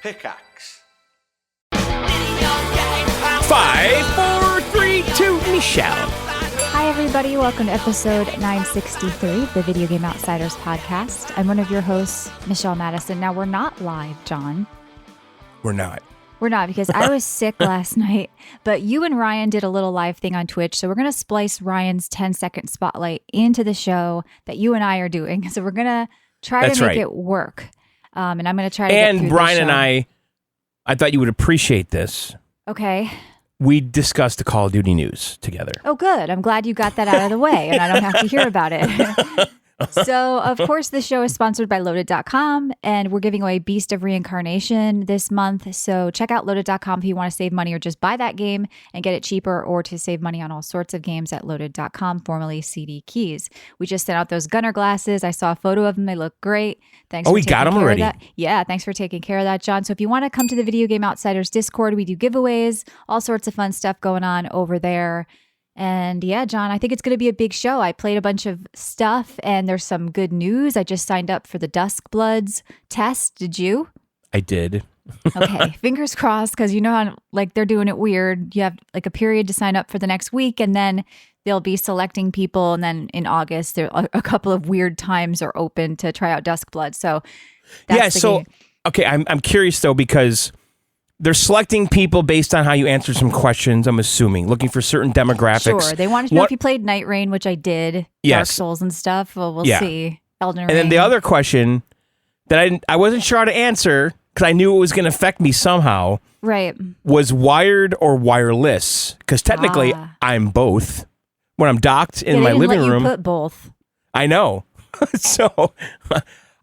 Pickaxe. 5, 4, 3, 2, Michelle. Hi, everybody. Welcome to episode 963 of the Video Game Outsiders podcast. I'm one of your hosts, Michelle Madison. Now, we're not live, John. We're not because I was sick last night, but you and Ryan did a little live thing on Twitch. So we're going to splice Ryan's 10-second spotlight into the show that you and I are doing. So we're going to try to make it work. And I'm going to try to get through Brian the show. and I thought you would appreciate this. Okay. We discussed the Call of Duty news together. Oh, good. I'm glad you got that out of the way and I don't have to hear about it. So, of course, the show is sponsored by Loaded.com, and we're giving away Beast of Reincarnation this month. So check out Loaded.com if you want to save money or just buy that game and get it cheaper, or to save money on all sorts of games at Loaded.com, formerly CD Keys. We just sent out those Gunner glasses. I saw a photo of them. They look great. Thanks. Oh, we got them already? Yeah, thanks for taking care of that, John. So if you want to come to the Video Game Outsiders Discord, we do giveaways, all sorts of fun stuff going on over there. And yeah, John, I think it's going to be a big show. I played a bunch of stuff and there's some good news. I just signed up for the Duskbloods test. Did you? I did. Okay. Fingers crossed, because you know how they're doing it weird. You have a period to sign up for the next week, and then they'll be selecting people. And then in August, there a couple of weird times are open to try out Duskbloods. So that's game. Okay, I'm curious though, because they're selecting people based on how you answer some questions, I'm assuming, looking for certain demographics. Sure. They wanted to know if you played Night Rain, which I did. Yes. Dark Souls and stuff. Well, we'll see. Elden Ring. And then the other question that I wasn't sure how to answer, because I knew it was going to affect me somehow, right, was wired or wireless. Because technically, I'm both. When I'm docked in my living room. You put both. I know. So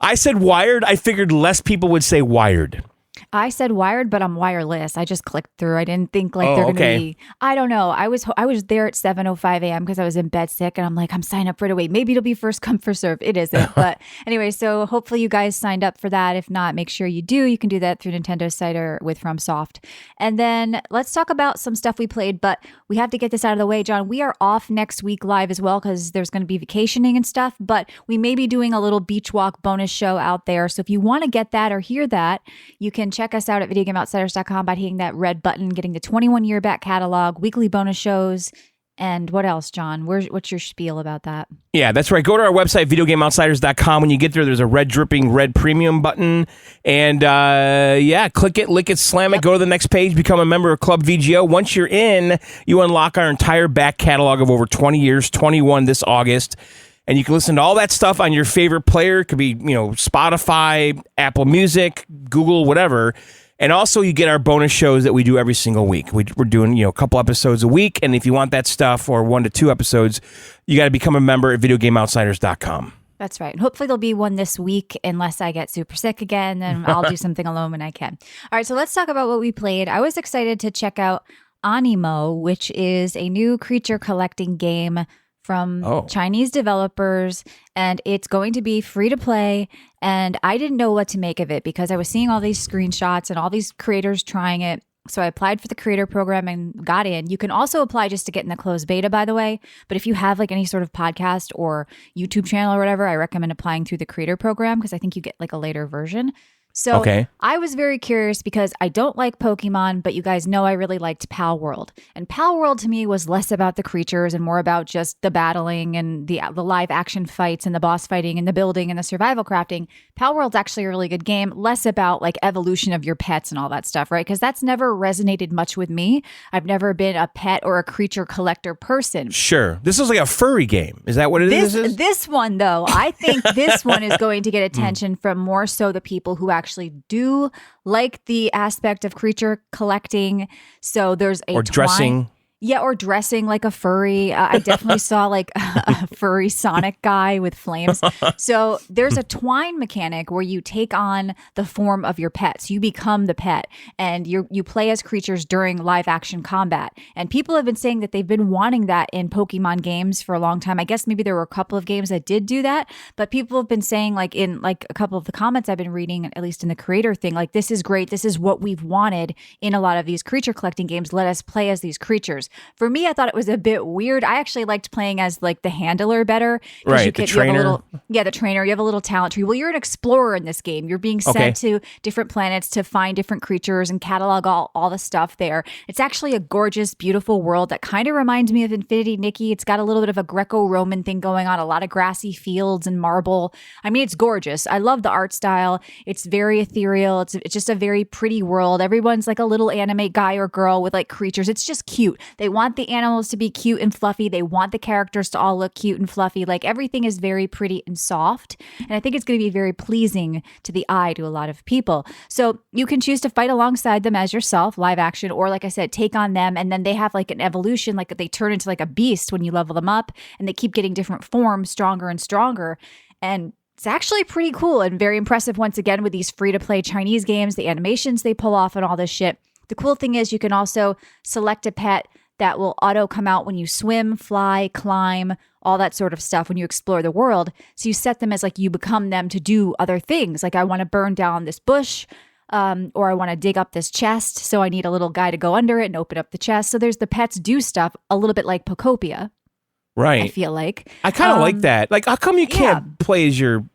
I said wired. I figured less people would say wired. I said wired, but I'm wireless. I just clicked through. I didn't think they're going to be. I don't know. I was there at 7:05 a.m. because I was in bed sick, and I'm like, I'm signed up right away. Maybe it'll be first come, first serve. It isn't. But anyway, so hopefully you guys signed up for that. If not, make sure you do. You can do that through Nintendo's site or with FromSoft. And then let's talk about some stuff we played, but we have to get this out of the way, John. We are off next week live as well because there's going to be vacationing and stuff, but we may be doing a little beach walk bonus show out there. So if you want to get that or hear that, you can check us out at videogameoutsiders.com by hitting that red button, getting the 21-year back catalog, weekly bonus shows, and what else, John? What's your spiel about that? Yeah, that's right. Go to our website, videogameoutsiders.com. When you get there, there's a dripping red premium button. And click it, lick it, slam it, go to the next page, become a member of Club VGO. Once you're in, you unlock our entire back catalog of over 20 years, 21 this August. And you can listen to all that stuff on your favorite player. It could be, Spotify, Apple Music, Google, whatever. And also you get our bonus shows that we do every single week. We're doing, a couple episodes a week. And if you want that stuff, or 1 to 2 episodes, you got to become a member at videogameoutsiders.com. That's right. And hopefully there'll be one this week, unless I get super sick again. Then I'll do something alone when I can. All right, so let's talk about what we played. I was excited to check out Aniimo, which is a new creature collecting game from Chinese developers, and it's going to be free to play. And I didn't know what to make of it because I was seeing all these screenshots and all these creators trying it. So I applied for the creator program and got in. You can also apply just to get in the closed beta, by the way. But if you have any sort of podcast or YouTube channel or whatever, I recommend applying through the creator program because I think you get a later version. So I was very curious because I don't like Pokemon, but you guys know I really liked Pal World. And Pal World to me was less about the creatures and more about just the battling and the live action fights and the boss fighting and the building and the survival crafting. Pal World's actually a really good game, less about evolution of your pets and all that stuff, right? Because that's never resonated much with me. I've never been a pet or a creature collector person. Sure. This is like a furry game. Is that what it is? This one, though, I think this one is going to get attention from more so the people who actually do like the aspect of creature collecting. So there's a dressing. Yeah, or dressing like a furry. I definitely saw a furry Sonic guy with flames. So there's a twine mechanic where you take on the form of your pets. You become the pet, and you play as creatures during live action combat. And people have been saying that they've been wanting that in Pokemon games for a long time. I guess maybe there were a couple of games that did do that, but people have been saying in a couple of the comments I've been reading, at least in the creator thing, this is great. This is what we've wanted in a lot of these creature collecting games. Let us play as these creatures. For me, I thought it was a bit weird. I actually liked playing as like the handler better. Right, the trainer. The trainer. You have a little talent tree. Well, you're an explorer in this game. You're being sent to different planets to find different creatures and catalog all the stuff there. It's actually a gorgeous, beautiful world that kind of reminds me of Infinity Nikki. It's got a little bit of a Greco-Roman thing going on, a lot of grassy fields and marble. I mean, it's gorgeous. I love the art style. It's very ethereal. It's just a very pretty world. Everyone's like a little anime guy or girl with like creatures. It's just cute. They want the animals to be cute and fluffy. They want the characters to all look cute and fluffy. Like everything is very pretty and soft. And I think it's going to be very pleasing to the eye to a lot of people. So you can choose to fight alongside them as yourself, live action, or like I said, take on them. And then they have like an evolution, like they turn into like a beast when you level them up, and they keep getting different forms, stronger and stronger. And it's actually pretty cool and very impressive once again with these free-to-play Chinese games, the animations they pull off and all this shit. The cool thing is you can also select a pet that will auto come out when you swim, fly, climb, all that sort of stuff when you explore the world. So you set them as like you become them to do other things. Like I want to burn down this bush, or I want to dig up this chest. So I need a little guy to go under it and open up the chest. So there's the pets do stuff a little bit like Pokopia. Right. I feel like. I kind of like that. Like, how come you can't play as your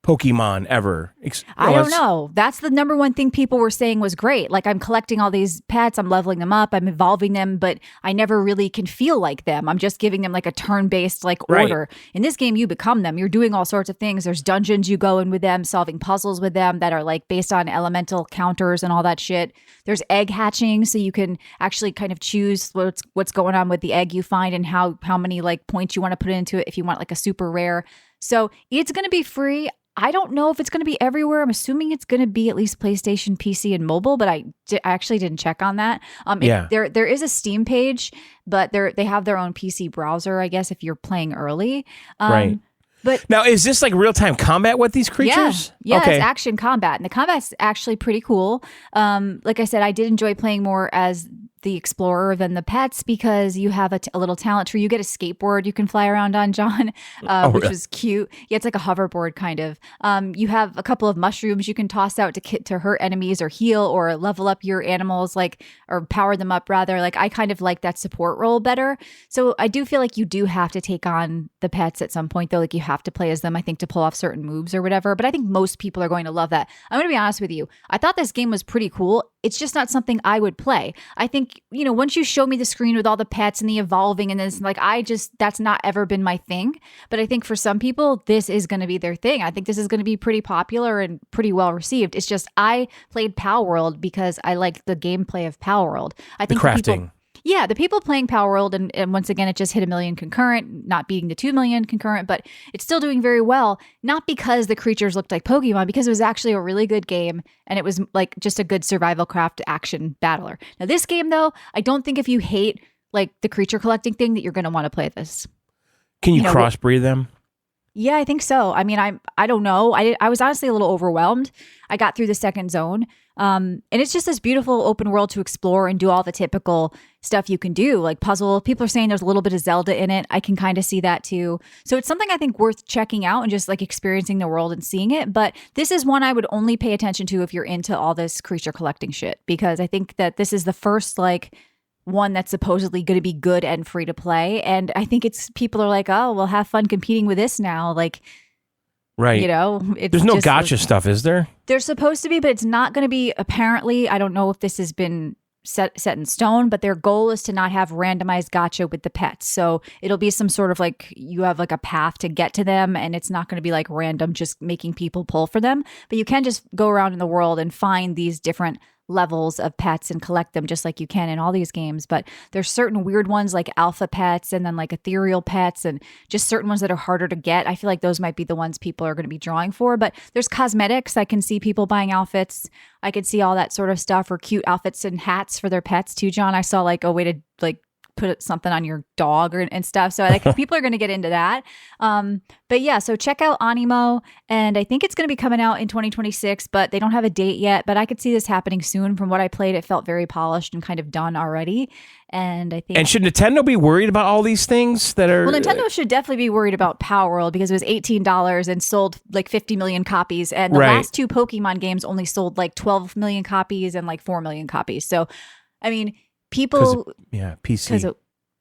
Pokemon ever? I don't know. That's the number one thing people were saying was great. Like, I'm collecting all these pets, I'm leveling them up, I'm evolving them, but I never really can feel like them. I'm just giving them like a turn-based like order. In this game, you become them. You're doing all sorts of things. There's dungeons you go in with them, solving puzzles with them that are like based on elemental counters and all that shit. There's egg hatching, so you can actually kind of choose what's going on with the egg you find and how many like points you want to put into it if you want like a super rare. So it's going to be free. I don't know if it's going to be everywhere. I'm assuming it's going to be at least PlayStation, PC, and mobile, but I actually didn't check on that. There is a Steam page, but they have their own PC browser, I guess, if you're playing early. Right. But now, is this like real-time combat with these creatures? Yeah, it's action combat, and the combat's actually pretty cool. Like I said, I did enjoy playing more as the explorer than the pets because you have a little talent tree. You get a skateboard you can fly around on, John, which was cute. Yeah, it's like a hoverboard kind of. You have a couple of mushrooms you can toss out to hurt enemies or heal or level up your animals, like, or power them up rather. Like, I kind of like that support role better. So I do feel like you do have to take on the pets at some point, though. Like, you have to play as them, I think, to pull off certain moves or whatever. But I think most people are going to love that. I'm going to be honest with you. I thought this game was pretty cool. It's just not something I would play. I think, once you show me the screen with all the pets and the evolving and this, like, that's not ever been my thing. But I think for some people, this is going to be their thing. I think this is going to be pretty popular and pretty well received. It's just, I played Power World because I liked the gameplay of Power World. I think the crafting. The people playing Power World, and once again, it just hit 1 million concurrent, not beating the 2 million concurrent, but it's still doing very well, not because the creatures looked like Pokemon, because it was actually a really good game, and it was like just a good survival craft action battler. Now, this game, though, I don't think if you hate like the creature collecting thing that you're going to want to play this. Can you crossbreed them? Yeah, I think so. I mean, I don't know. I was honestly a little overwhelmed. I got through the second zone. And it's just this beautiful open world to explore and do all the typical stuff you can do, like puzzle. People are saying there's a little bit of Zelda in it. I can kind of see that too. So it's something I think worth checking out and just like experiencing the world and seeing it. But this is one I would only pay attention to if you're into all this creature collecting shit, because I think that this is the first like one that's supposedly going to be good and free to play. And I think people are like, oh, well, have fun competing with this now. Like, right. There's no gotcha stuff, is there? There's supposed to be, but it's not going to be, apparently. I don't know if this has been set in stone, but their goal is to not have randomized gotcha with the pets. So it'll be some sort of like, you have like a path to get to them, and it's not going to be like random, just making people pull for them. But you can just go around in the world and find these different levels of pets and collect them just like you can in all these games. But there's certain weird ones like alpha pets and then like ethereal pets and just certain ones that are harder to get. I feel like those might be the ones people are going to be drawing for. But there's cosmetics. I can see people buying outfits. I could see all that sort of stuff, or cute outfits and hats for their pets too, John. I saw like a way to like put something on your dog and stuff. So like people are going to get into that. But yeah, so check out Aniimo, and I think it's going to be coming out in 2026, but they don't have a date yet. But I could see this happening soon. From what I played, it felt very polished and kind of done already. And I think. And should Nintendo be worried about all these things that are? Well, Nintendo should definitely be worried about Power World because it was $18 and sold like 50 million copies, and the last two Pokemon games only sold like 12 million copies and like 4 million copies. So, I mean. People, PC,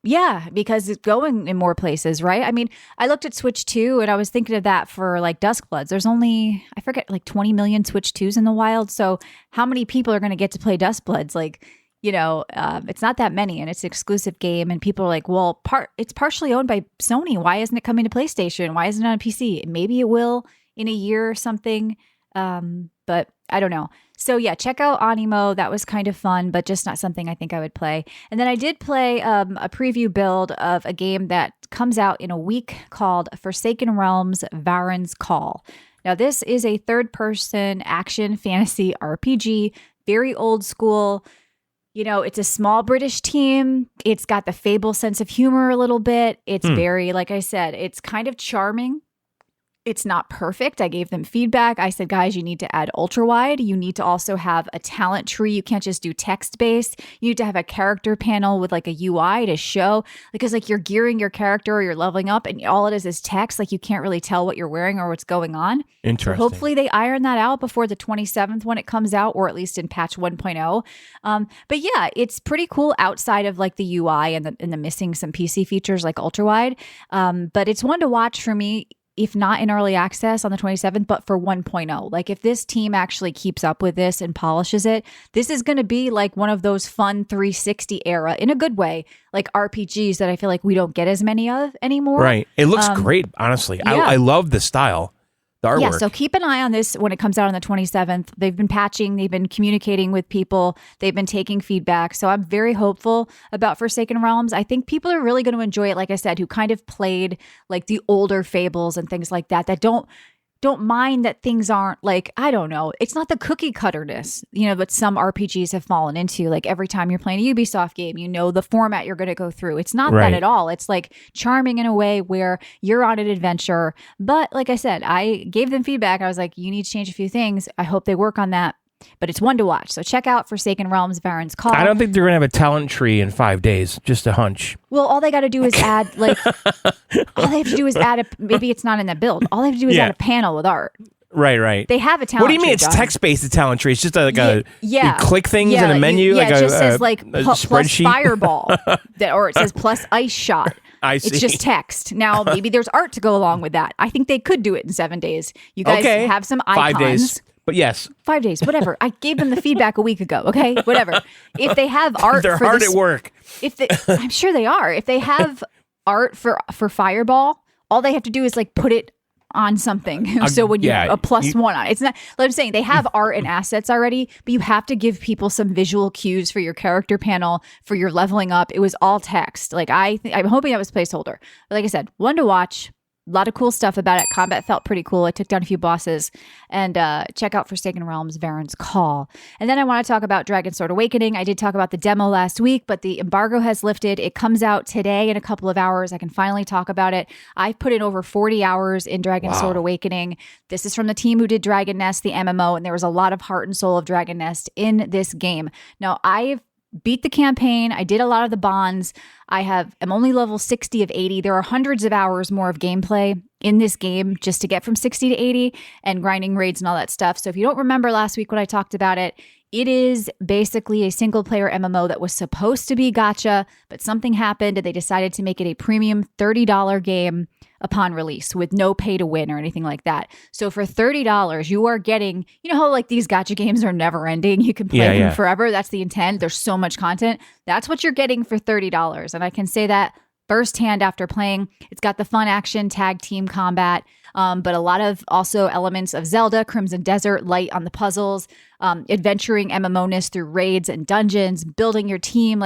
Yeah, because it's going in more places, right? I mean, I looked at Switch 2 and I was thinking of that for like Duskbloods. There's only, I forget, like 20 million Switch 2s in the wild. So how many people are going to get to play Duskbloods? Like, it's not that many, and it's an exclusive game. And people are like, well, it's partially owned by Sony. Why isn't it coming to PlayStation? Why isn't it on PC? Maybe it will in a year or something. But I don't know. So yeah, check out Aniimo. That was kind of fun, but just not something I think I would play. And then I did play a preview build of a game that comes out in a week called Forsaken Realms: Varen's Call. Now, this is a third-person action fantasy RPG, very old school. It's a small British team. It's got the Fable sense of humor a little bit. It's very, like I said, it's kind of charming. It's not perfect. I gave them feedback. I said, guys, you need to add ultra wide. You need to also have a talent tree. You can't just do text based. You need to have a character panel with like a UI to show, because like you're gearing your character or you're leveling up and all it is text. Like you can't really tell what you're wearing or what's going on. Interesting. So hopefully they iron that out before the 27th when it comes out, or at least in patch 1.0. But yeah, it's pretty cool outside of like the UI and the missing some PC features like ultra wide. But it's one to watch for me, if not in early access on the 27th, but for 1.0. Like if this team actually keeps up with this and polishes it, this is going to be like one of those fun 360 era, in a good way, like RPGs that I feel like we don't get as many of anymore. Right. It looks great, honestly. Yeah. I love the style. The artwork. Yeah, so keep an eye on this when it comes out on the 27th. They've been patching, they've been communicating with people, they've been taking feedback. So I'm very hopeful about Forsaken Realms. I think people are really going to enjoy it, like I said, who kind of played like the older Fables and things like that don't mind that things aren't like, I don't know, it's not the cookie cutterness, that some RPGs have fallen into. Like every time you're playing a Ubisoft game, the format you're going to go through. It's not that at all. It's like charming in a way where you're on an adventure. But like I said, I gave them feedback. I was like, you need to change a few things. I hope they work on that. But it's one to watch. So check out Forsaken Realms: Varen's Call. I don't think they're going to have a talent tree in 5 days. Just a hunch. Well, all they got to do is add, all they have to do is add maybe it's not in the build. All they have to do is add a panel with art. Right. They have a talent tree. What do you mean it's done. text-based, the talent tree? It's just you click things in a menu? It just says plus fireball. Or it says plus ice shot. I see. It's just text. Now, maybe there's art to go along with that. I think they could do it in 7 days. You guys have some icons. 5 days. But yes. 5 days, whatever. I gave them the feedback a week ago, okay? Whatever. If they have art they're for hard at work. I'm sure they are. If they have art for Fireball, all they have to do is put it on something. So when you have a +1 on it. It's not, like I'm saying, they have art and assets already, but you have to give people some visual cues for your character panel, for your leveling up. It was all text. I'm hoping that was placeholder. But like I said, one to watch. A lot of cool stuff about it. Combat felt pretty cool. I took down a few bosses. And check out Forsaken Realms: Varen's Call. And then I want to talk about DragonSword Awakening. I did talk about the demo last week, but the embargo has lifted. It comes out today in a couple of hours. I can finally talk about it. I've put in over 40 hours in DragonSword Awakening. This is from the team who did Dragon Nest, the MMO, and there was a lot of heart and soul of Dragon Nest in this game. Now, I've beat the campaign. I did a lot of the bonds. I'm only level 60 of 80. There are hundreds of hours more of gameplay in this game just to get from 60 to 80 and grinding raids and all that stuff. So if you don't remember last week when I talked about it, it is basically a single player MMO that was supposed to be gacha, but something happened and they decided to make it a premium $30 game upon release with no pay to win or anything like that. So for $30, you are getting, how these gacha games are never ending. You can play them forever. That's the intent. There's so much content. That's what you're getting for $30. And I can say that firsthand after playing. It's got the fun action tag team combat, but a lot of also elements of Zelda, Crimson Desert, light on the puzzles, adventuring MMO-ness through raids and dungeons, building your team,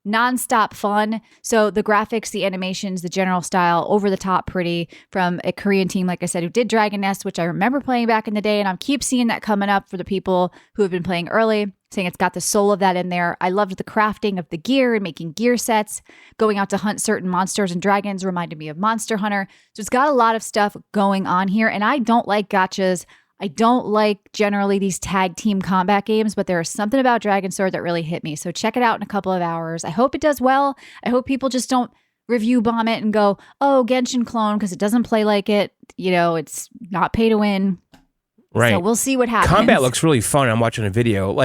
nonstop fun. So the graphics, the animations, the general style, over the top pretty, from a Korean team, like I said, who did Dragon Nest, which I remember playing back in the day, and I keep seeing that coming up for the people who have been playing early, saying it's got the soul of that in there. I loved the crafting of the gear and making gear sets. Going out to hunt certain monsters and dragons reminded me of Monster Hunter. So it's got a lot of stuff going on here, and I don't like gachas. I don't like generally these tag team combat games, but there is something about DragonSword that really hit me. So check it out in a couple of hours. I hope it does well. I hope people just don't review bomb it and go, oh, Genshin clone, because it doesn't play like it. It's not pay to win. Right. So we'll see what happens. Combat looks really fun. I'm watching a video.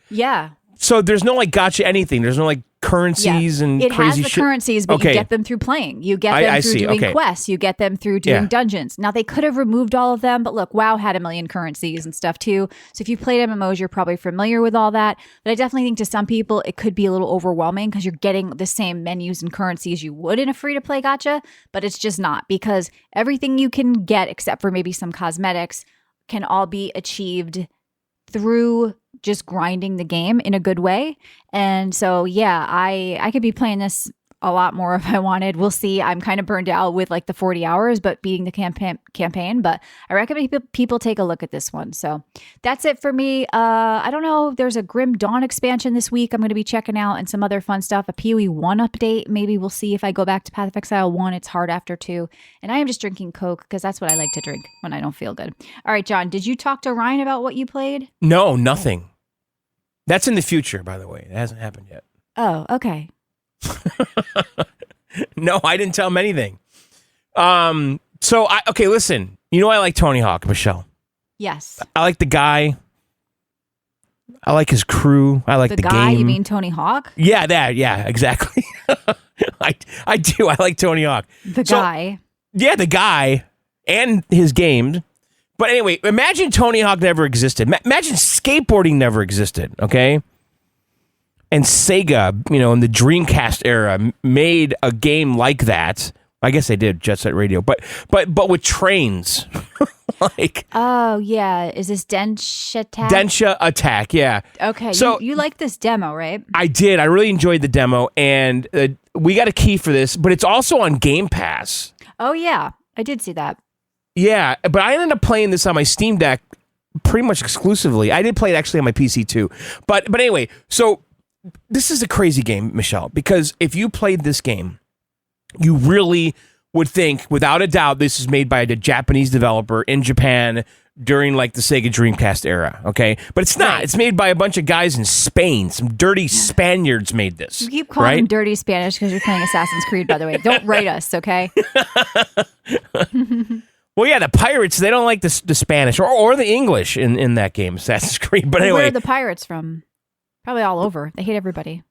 Yeah. So there's no gotcha anything. There's no currencies and it crazy has the shit? currencies, but you get them through playing. You get them through doing quests. You get them through doing dungeons. Now, they could have removed all of them, but look, WoW had a million currencies and stuff too. So if you played MMOs, you're probably familiar with all that. But I definitely think to some people, it could be a little overwhelming because you're getting the same menus and currencies you would in a free-to-play gacha, but it's just not, because everything you can get, except for maybe some cosmetics, can all be achieved through just grinding the game in a good way. And so, yeah, I could be playing this a lot more if I wanted. We'll see. I'm kind of burned out with like the 40 hours, but beating the campaign. But I recommend people take a look at this one. So that's it for me. I don't know. There's a Grim Dawn expansion this week I'm going to be checking out, and some other fun stuff. A PoE 1 update. Maybe we'll see if I go back to Path of Exile 1. It's hard after 2. And I am just drinking Coke because that's what I like to drink when I don't feel good. All right, John, did you talk to Ryan about what you played? No, nothing. That's in the future, by the way. It hasn't happened yet. Oh, okay. No, I didn't tell him anything. Okay, listen. You know I like Tony Hawk, Michelle. Yes. I like the guy. I like his crew. I like the guy, game. You mean Tony Hawk? Yeah, exactly. I do. I like Tony Hawk. The guy. Yeah, the guy and his games. But anyway, imagine Tony Hawk never existed. Imagine skateboarding never existed, okay? And Sega, in the Dreamcast era, made a game like that. I guess they did, Jet Set Radio, but with trains. Oh, yeah. Is this Densha Attack? Densha Attack, yeah. Okay, so you like this demo, right? I did. I really enjoyed the demo, and we got a key for this, but it's also on Game Pass. Oh, yeah. I did see that. Yeah, but I ended up playing this on my Steam Deck pretty much exclusively. I did play it actually on my PC too. But anyway, so this is a crazy game, Michelle, because if you played this game, you really would think, without a doubt, this is made by a Japanese developer in Japan during like the Sega Dreamcast era, okay? But it's not. Right. It's made by a bunch of guys in Spain. Some dirty Spaniards made this. You keep calling them dirty Spanish because you're playing Assassin's Creed, by the way. Don't write us, okay? Well, yeah, the pirates, they don't like the Spanish or the English in that game, Assassin's Creed. But anyway. Where are the pirates from? Probably all over. They hate everybody.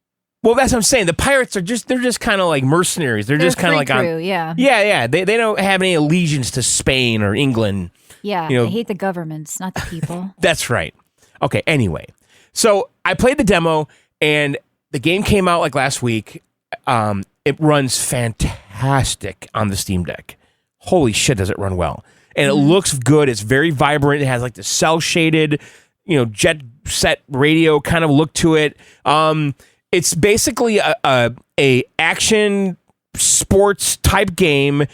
Well, that's what I'm saying. The pirates they're just kind of like mercenaries. They're just kind of like crew, yeah. Yeah. They don't have any allegiance to Spain or England. Yeah, they hate the governments, not the people. That's right. Okay, anyway. So I played the demo, and the game came out like last week. It runs fantastic on the Steam Deck. Holy shit, does it run well. And it looks good. It's very vibrant. It has like the cel-shaded, Jet Set Radio kind of look to it. It's basically a action sports type game.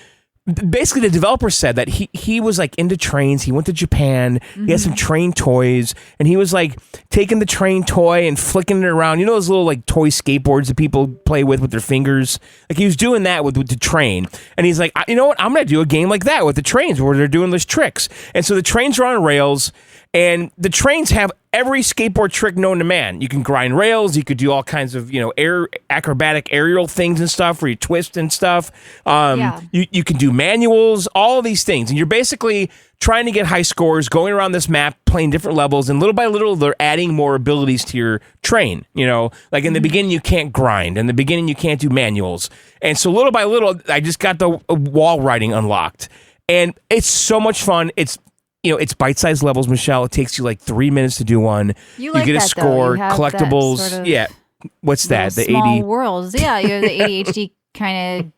Basically, the developer said that he was like into trains. He went to Japan. He had some train toys, and he was like taking the train toy and flicking it around. You know those little like toy skateboards that people play with their fingers? Like he was doing that with the train. And he's like, you know what? I'm going to do a game like that with the trains where they're doing those tricks. And so the trains are on rails, and the trains have every skateboard trick known to man. You can grind rails. You could do all kinds of, acrobatic aerial things and stuff where you twist and stuff. You can do manuals, all of these things. And you're basically trying to get high scores, going around this map, playing different levels. And little by little, they're adding more abilities to your train. Like in the beginning, you can't grind. In the beginning, you can't do manuals. And so little by little, I just got the wall riding unlocked. And it's so much fun. It's bite-sized levels, Michelle. It takes you like 3 minutes to do one. You like get a that, score, though. collectibles. Sort of yeah. What's that? The small AD worlds. Yeah, you have the ADHD kind of.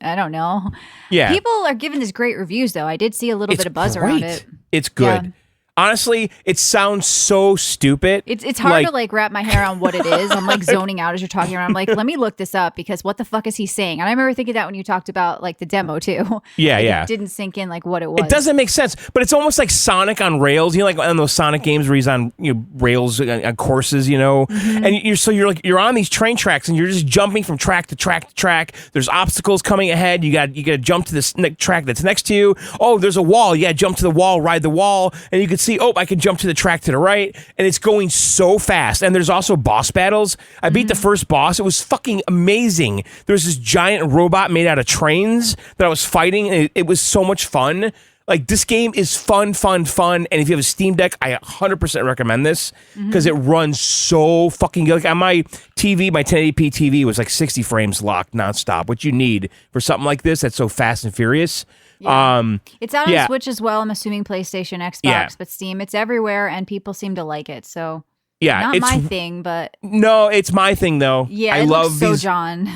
I don't know. Yeah. People are giving this great reviews, though. I did see a little bit of buzz around it. It's good. Yeah. Honestly, it sounds so stupid. It's hard to like wrap my hair around what it is. I'm like zoning out as you're talking around. I'm like, let me look this up because what the fuck is he saying? And I remember thinking that when you talked about like the demo too. Yeah, It didn't sink in like what it was. It doesn't make sense, but it's almost like Sonic on rails. Like on those Sonic games where he's on rails on courses, and you're on these train tracks and you're just jumping from track to track to track. There's obstacles coming ahead. You got to jump to this track that's next to you. Oh, there's a wall. You got to jump to the wall, ride the wall, and you can see, I can jump to the track to the right, and it's going so fast. And there's also boss battles. I beat the first boss. It was fucking amazing. There was this giant robot made out of trains that I was fighting, and it was so much fun. Like, this game is fun, and if you have a Steam Deck, I 100% recommend this because it runs so fucking good. Like, on my TV, my 1080p TV was like 60 frames locked nonstop, which you need for something like this that's so fast and furious. Yeah. It's out on Switch as well, I'm assuming PlayStation, Xbox, but Steam, it's everywhere, and people seem to like it, so... Yeah, not my thing, but no, it's my thing though. Yeah, I love these. So John,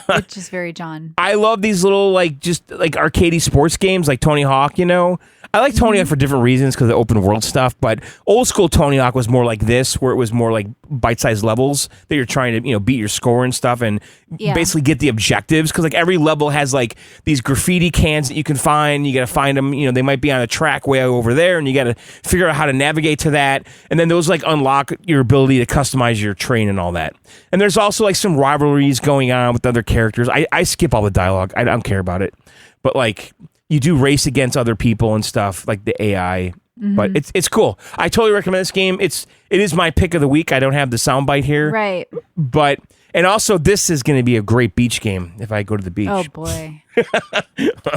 which is very John. I love these little like just like arcadey sports games like Tony Hawk. You know, I like Tony Hawk for different reasons because of the open world stuff. But old school Tony Hawk was more like this, where it was more like bite-sized levels that you're trying to beat your score and stuff, and basically get the objectives. Because like every level has like these graffiti cans that you can find. You got to find them. They might be on a track way over there, and you got to figure out how to navigate to that. And then those like unlock your ability to customize your train and all that. And there's also like some rivalries going on with other characters. I skip all the dialogue. I don't care about it. But like you do race against other people and stuff, like the AI. But it's cool. I totally recommend this game. It is my pick of the week. I don't have the soundbite here. Right. But and also this is going to be a great beach game if I go to the beach. Oh boy.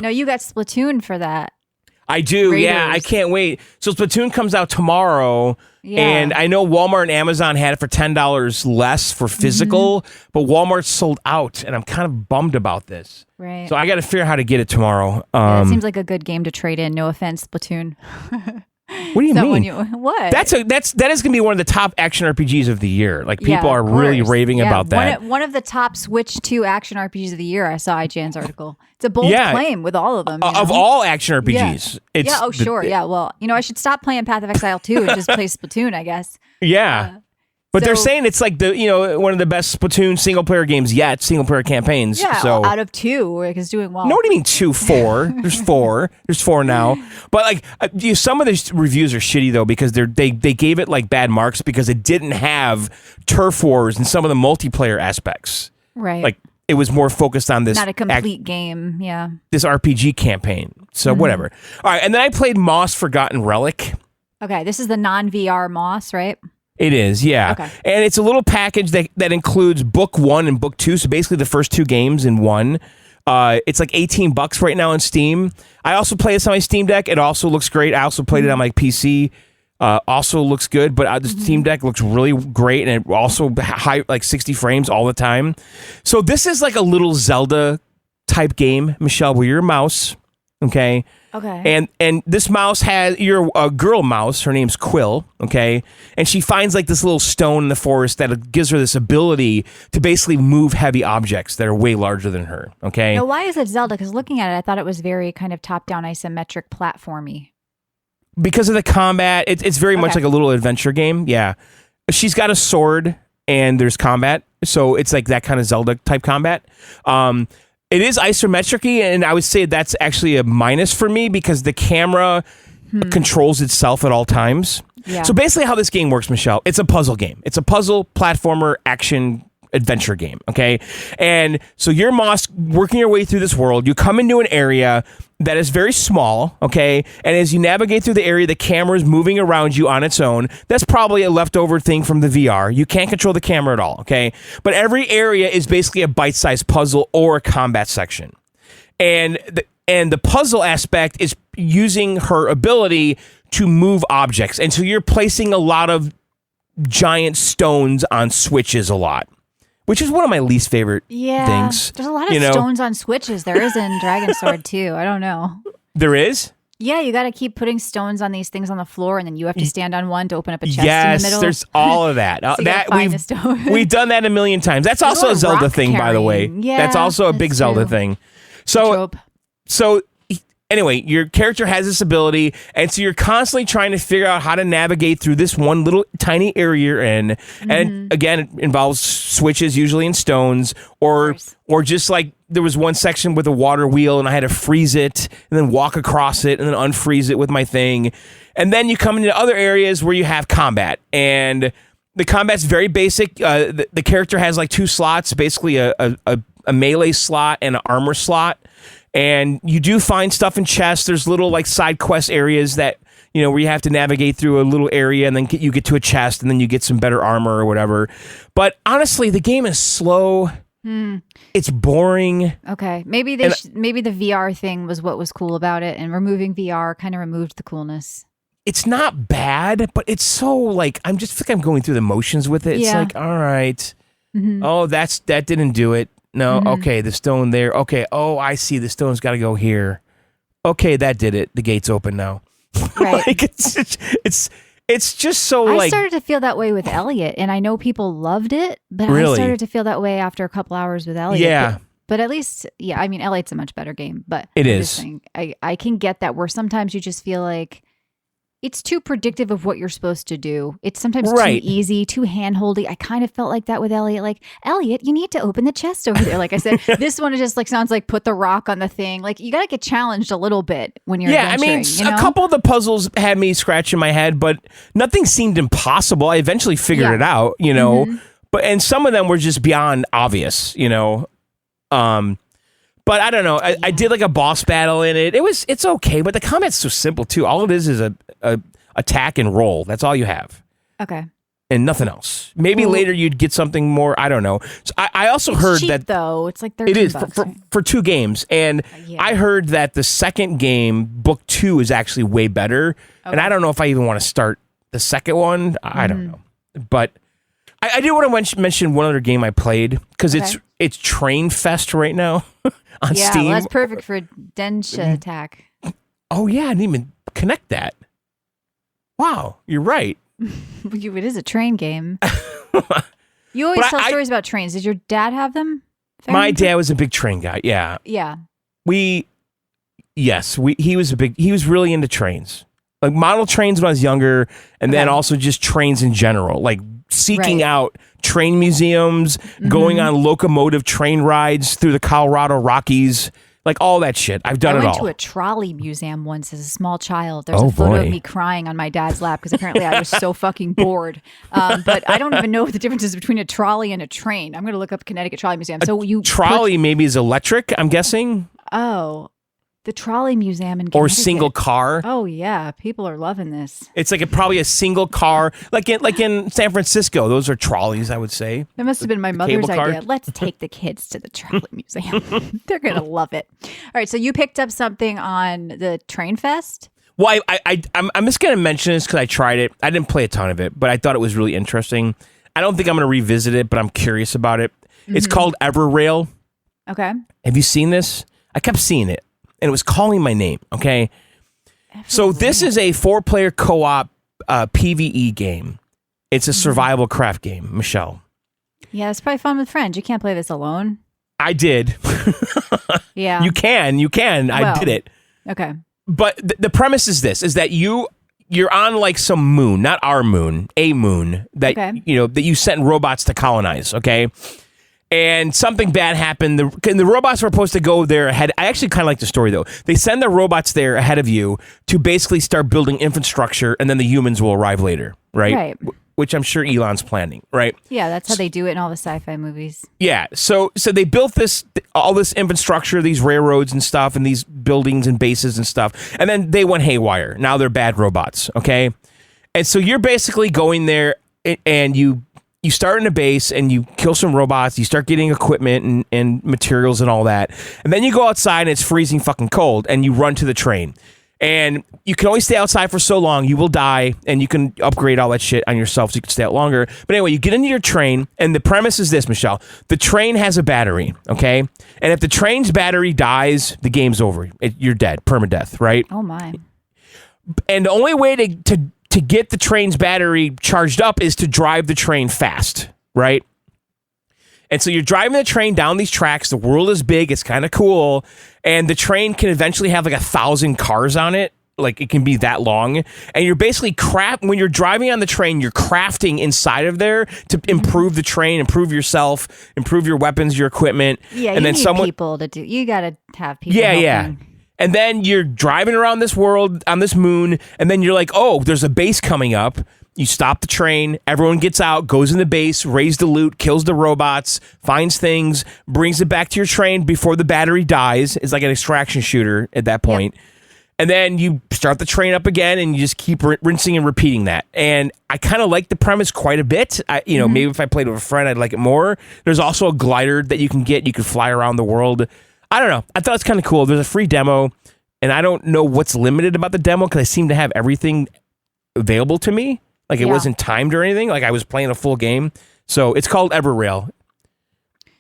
No, you got Splatoon for that. I do, Raiders. Yeah. I can't wait. So Splatoon comes out tomorrow, and I know Walmart and Amazon had it for $10 less for physical, but Walmart sold out, and I'm kind of bummed about this. Right. So I got to figure out how to get it tomorrow. It seems like a good game to trade in. No offense, Splatoon. What do you mean? What? That is going to be one of the top action RPGs of the year. Like people are really raving about that. One of the top Switch 2 action RPGs of the year. I saw IGN's article. It's a bold claim with all of them. Of all action RPGs. Yeah. Well, I should stop playing Path of Exile 2 and just play Splatoon, I guess. Yeah. But they're saying it's like one of the best Splatoon single player games yet, single player campaigns. Yeah, so out of 2, it's doing well. No, what do you mean 2? 4? There's 4. There's 4 now. But like, some of the reviews are shitty though because they gave it like bad marks because it didn't have turf wars and some of the multiplayer aspects. Right. Like it was more focused on this. Not a complete game. Yeah. This RPG campaign. So whatever. All right, and then I played Moss Forgotten Relic. Okay, this is the non-VR Moss, right? It is, yeah. Okay. And it's a little package that includes book 1 and book 2, so basically the first 2 games in one. It's like $18 right now on Steam. I also play this on my Steam Deck. It also looks great. I also played it on my PC. Also looks good, but the Steam Deck looks really great, and it also high like 60 frames all the time. So this is like a little Zelda type game, Michelle, where you're a mouse, okay? Okay. And this mouse you're a girl mouse, her name's Quill, okay? And she finds like this little stone in the forest that gives her this ability to basically move heavy objects that are way larger than her, okay? Now, why is it Zelda? Because looking at it, I thought it was very kind of top-down isometric platformy. Because of the combat, it's very much like a little adventure game, yeah. She's got a sword and there's combat, so it's like that kind of Zelda type combat. It is isometric-y, and I would say that's actually a minus for me because the camera controls itself at all times. Yeah. So basically how this game works, Michelle, it's a puzzle game. It's a puzzle, platformer, action, adventure game, okay? And so you're Moss working your way through this world. You come into an area that is very small, okay? And as you navigate through the area, the camera is moving around you on its own. That's probably a leftover thing from the VR. You can't control the camera at all, okay? But every area is basically a bite-sized puzzle or a combat section. And the puzzle aspect is using her ability to move objects. And so you're placing a lot of giant stones on switches a lot. Which is one of my least favorite things. There's a lot of stones on switches. There is in DragonSword too. I don't know. There is? Yeah, you got to keep putting stones on these things on the floor, and then you have to stand on one to open up a chest in the middle. Yes, there's all of that. So we've done that a million times. That's also a Zelda thing, by the way. Yeah, that's also a big Zelda thing. So anyway, your character has this ability, and so you're constantly trying to figure out how to navigate through this one little tiny area you're in. And again, it involves switches, usually in stones, or just like there was one section with a water wheel, and I had to freeze it, and then walk across it, and then unfreeze it with my thing. And then you come into other areas where you have combat, and the combat's very basic. The character has like 2 slots, basically a melee slot and an armor slot. And you do find stuff in chests. There's little like side quest areas that, where you have to navigate through a little area and then you get to a chest and then you get some better armor or whatever. But honestly, the game is slow It's boring. Okay, maybe maybe the VR thing was what was cool about it, and removing VR kind of removed the coolness. It's not bad, but it's so like I'm going through the motions with it. It's like, all right, oh, that didn't do it. No, okay, the stone there. Okay, oh, I see. The stone's got to go here. Okay, that did it. The gate's open now. Right. Like it's just so I like. started to feel that way with Elliot, and I know people loved it, but I started to feel that way after a couple hours with Elliot. Yeah. But at least, I mean, Elliot's a much better game, but it I'm is. just saying, I can get that where sometimes you just feel like it's too predictive of what you're supposed to do. It's sometimes too easy, too hand-holdy. I kind of felt like that with Elliot. Like, Elliot, you need to open the chest over there. Like I said, this one just like sounds like put the rock on the thing. Like, you got to get challenged a little bit when you're adventuring. I mean, a couple of the puzzles had me scratching my head, but nothing seemed impossible. I eventually figured it out, you know. And some of them were just beyond obvious, you know. But I don't know. I did like a boss battle in it. It's okay, but the combat's so simple too. All it is a attack and roll. That's all you have. Okay. And nothing else. Maybe later you'd get something more. I don't know. So I also heard cheap, that though it's like $13. it is for 2 games, and I heard that the second game, Book 2, is actually way better. And I don't know if I even want to start the second one. I don't know, but. I did want to mention one other game I played because it's Train Fest right now on Steam. Yeah, that's perfect for Densha Attack. Oh yeah, I didn't even connect that. Wow, you're right. It is a train game. You always tell stories about trains. Did your dad have them? My dad was a big train guy. Yeah. Yeah. He was really into trains. Like model trains when I was younger, and then also just trains in general. Like seeking out train museums, going on locomotive train rides through the Colorado Rockies, like all that shit. I've done it all. I went to a trolley museum once as a small child. There's a photo of me crying on my dad's lap because apparently I was so fucking bored. But I don't even know the differences between a trolley and a train. I'm going to look up Connecticut Trolley Museum. So trolley maybe is electric, I'm guessing. Oh. The trolley museum in Connecticut. Or single car. Oh yeah, people are loving this. It's like probably a single car, like in San Francisco. Those are trolleys, I would say. That must have been my mother's idea. Let's take the kids to the trolley museum. They're gonna love it. All right, so you picked up something on the Train Fest. Well, I'm just gonna mention this because I tried it. I didn't play a ton of it, but I thought it was really interesting. I don't think I'm gonna revisit it, but I'm curious about it. It's called Everrail. Okay. Have you seen this? I kept seeing it. And it was calling my name, okay? So this is a 4-player co-op PvE game. It's a survival craft game, Michelle. Yeah, it's probably fun with friends. You can't play this alone. I did. Yeah. You can. Well, I did it. Okay. But the premise is this, is that you're on like some moon, not our moon, a moon that, that you sent robots to colonize, okay? And something bad happened. The robots were supposed to go there ahead. I actually kind of like the story, though. They send the robots there ahead of you to basically start building infrastructure, and then the humans will arrive later, right? Right. Which I'm sure Elon's planning, right? Yeah, that's how they do it in all the sci-fi movies. Yeah, so they built all this infrastructure, these railroads and stuff, and these buildings and bases and stuff, and then they went haywire. Now they're bad robots, okay? And so you're basically going there, and you start in a base and you kill some robots, you start getting equipment and materials and all that. And then you go outside and it's freezing fucking cold and you run to the train. And you can only stay outside for so long, you will die, and you can upgrade all that shit on yourself so you can stay out longer. But anyway, you get into your train, and the premise is this, Michelle. The train has a battery, okay? And if the train's battery dies, the game's over. You're dead, permadeath, right? Oh my. And the only way to get the train's battery charged up is to drive the train fast, right? And so you're driving the train down these tracks. The world is big. It's kind of cool. And the train can eventually have like 1,000 cars on it. Like it can be that long. And you're basically when you're driving on the train, you're crafting inside of there to improve the train, improve yourself, improve your weapons, your equipment. Yeah, and you need people to do. You got to have people helping. Yeah. And then you're driving around this world on this moon, and then you're like, oh, there's a base coming up. You stop the train, everyone gets out, goes in the base, raises the loot, kills the robots, finds things, brings it back to your train before the battery dies. It's like an extraction shooter at that point. Yep. And then you start the train up again, and you just keep rinsing and repeating that. And I kind of like the premise quite a bit. Maybe if I played with a friend, I'd like it more. There's also a glider that you can get. You can fly around the world. I don't know. I thought it's kind of cool. There's a free demo, and I don't know what's limited about the demo because I seem to have everything available to me. Like, it wasn't timed or anything. Like, I was playing a full game. So it's called Everrail.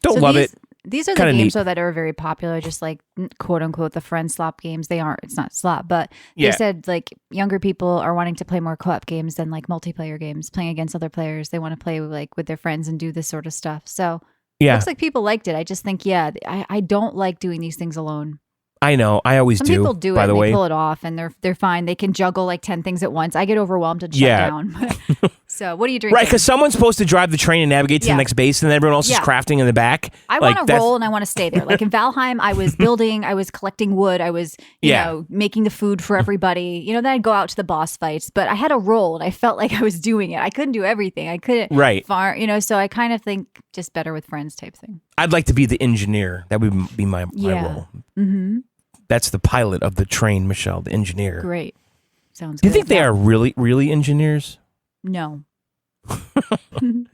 Don't love it. These are the games though that are very popular, just like quote unquote the friend slop games. They aren't. It's not slop, but they said like younger people are wanting to play more co-op games than like multiplayer games, playing against other players. They want to play like with their friends and do this sort of stuff. So it looks like people liked it. I just think I don't like doing these things alone. I know. I always Some do. people do it. By the way, they pull it off, and they're fine. They can juggle like 10 things at once. I get overwhelmed and shut down. So, what are you drinking? Right, because someone's supposed to drive the train and navigate to the next base, and everyone else is crafting in the back. I want to roll, and I want to stay there. Like in Valheim, I was building, I was collecting wood, I was you know making the food for everybody. Then I'd go out to the boss fights, but I had a role, and I felt like I was doing it. I couldn't do everything. I couldn't farm. So I kind of think just better with friends type thing. I'd like to be the engineer. That would be my role. Mm-hmm. That's the pilot of the train, Michelle, the engineer. Great. Sounds good. Do you think they are really, really engineers? No. I don't.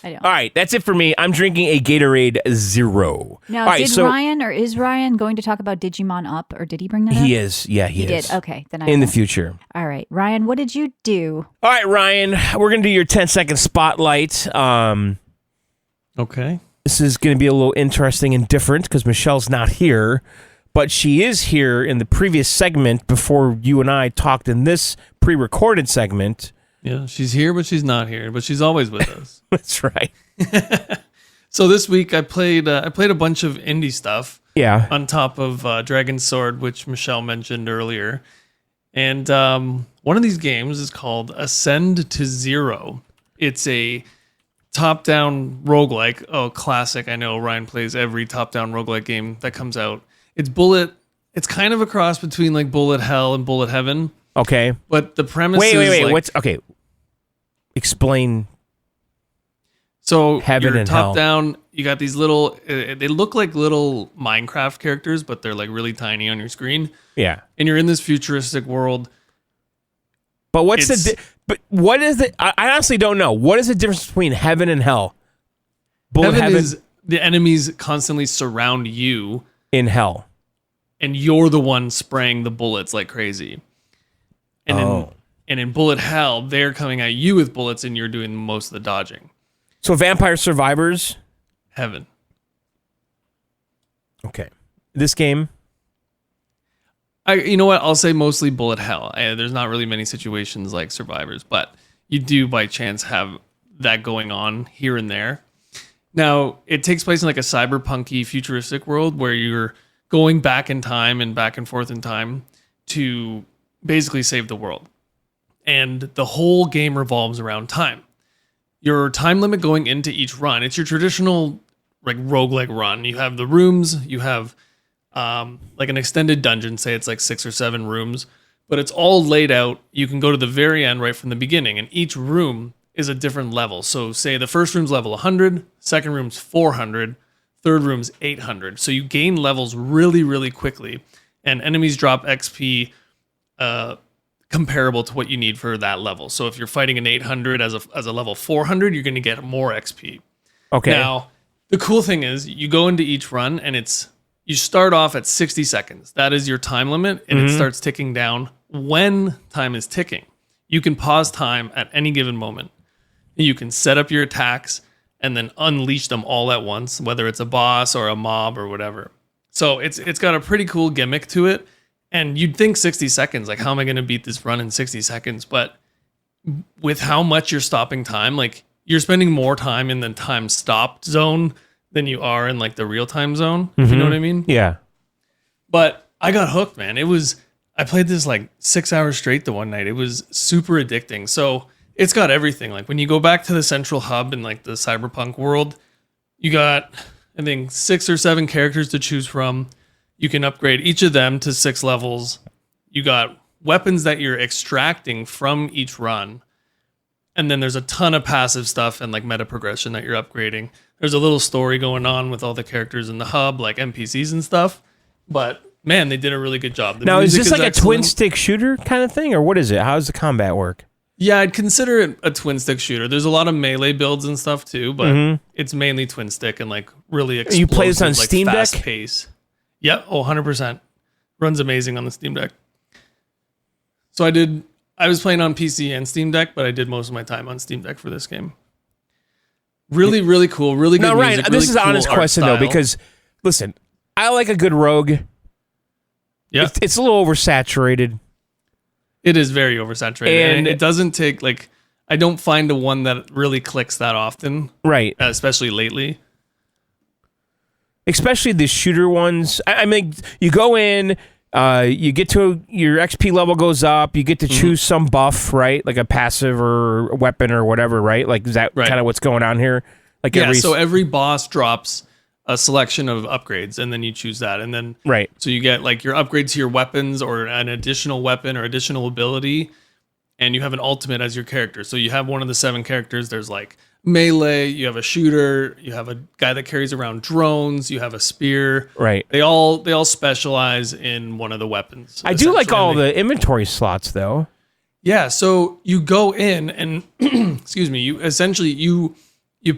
All right, that's it for me. I'm drinking a Gatorade Zero. Now, Ryan is Ryan going to talk about Digimon Up, or did he bring that up? He is. Yeah, he is. Did. Okay. Then in the future. All right. Ryan, what did you do? All right, Ryan, we're going to do your 10-second spotlight. Okay. This is going to be a little interesting and different because Michelle's not here. But she is here in the previous segment before you and I talked in this pre-recorded segment. Yeah, she's here, but she's not here. But she's always with us. That's right. So this week I played a bunch of indie stuff. Yeah. On top of DragonSword, which Michelle mentioned earlier. And one of these games is called Ascend to Zero. It's a top-down roguelike. Oh, classic. I know Ryan plays every top-down roguelike game that comes out. It's kind of a cross between like Bullet Hell and Bullet Heaven. Okay. But the premise Wait. like, Explain. So Heaven you're and top Hell. down, you got these little, they look like little Minecraft characters, but they're like really tiny on your screen. Yeah. And you're in this futuristic world. But what is it? I honestly don't know. What is the difference between Heaven and Hell? Heaven is the enemies constantly surround you. In Hell. And you're the one spraying the bullets like crazy. And in Bullet Hell, they're coming at you with bullets and you're doing most of the dodging. So Vampire Survivors? Heaven. Okay. This game? You know what? I'll say mostly Bullet Hell. There's not really many situations like Survivors, but you do by chance have that going on here and there. Now, it takes place in like a cyberpunky futuristic world where you're going back in time and back and forth in time to basically save the world. And the whole game revolves around time. Your time limit going into each run, it's your traditional like roguelike run. You have the rooms, you have like an extended dungeon, say it's like 6 or 7 rooms, but it's all laid out. You can go to the very end right from the beginning, and each room is a different level. So say the first room's level 100, second room's 400, third room's 800. So you gain levels really, really quickly, and enemies drop XP comparable to what you need for that level. So if you're fighting an 800 as a level 400, you're going to get more XP. Okay. Now, the cool thing is you go into each run, and you start off at 60 seconds. That is your time limit, and it starts ticking down when time is ticking. You can pause time at any given moment. You can set up your attacks and then unleash them all at once, whether it's a boss or a mob or whatever. So it's got a pretty cool gimmick to it. And you'd think 60 seconds, like, how am I going to beat this run in 60 seconds? But with how much you're stopping time, like, you're spending more time in the time stopped zone than you are in, like, the real time zone, if you know what I mean? Yeah. But I got hooked, man. I played this, like, 6 hours straight the one night. It was super addicting. So it's got everything. Like, when you go back to the central hub in, like, the cyberpunk world, you got, I think, 6 or 7 characters to choose from. You can upgrade each of them to 6 levels. You got weapons that you're extracting from each run. And then there's a ton of passive stuff and like meta progression that you're upgrading. There's a little story going on with all the characters in the hub, like NPCs and stuff. But Man, they did a really good job. The Now, is music this like a twin excellent. stick shooter kind of thing, or what is it? How does the combat work? Yeah, I'd consider it a twin stick shooter. There's a lot of melee builds and stuff too, but it's mainly twin stick and like really explosive. You play this on like Steam Deck? fast pace. Yep, 100%. Runs amazing on the Steam Deck. So I was playing on PC and Steam Deck, but I did most of my time on Steam Deck for this game. Really, really cool. Really good Now, Ryan, music. this is really an honest cool art question though, style. because listen, I like a good rogue. Yeah, It's a little oversaturated. it is very oversaturated, And- and it doesn't take like I don't find a one that really clicks that often, Right. especially lately. Especially the shooter ones. I mean, you go in, you get to your XP level goes up. You get to choose some buff, right? Like a passive or a weapon or whatever, right? Like is that Right. kind of what's going on here? Like Yeah, so every boss drops a selection of upgrades, and then you choose that, and then right. so you get like your upgrade to your weapons or an additional weapon or additional ability, and you have an ultimate as your character. So you have one of the 7 characters. There's like melee, you have a shooter, you have a guy that carries around drones, you have a spear. Right. They all specialize in one of the weapons. I do like essentially. all And they- the inventory slots though. Yeah, so you go in and excuse me, you essentially you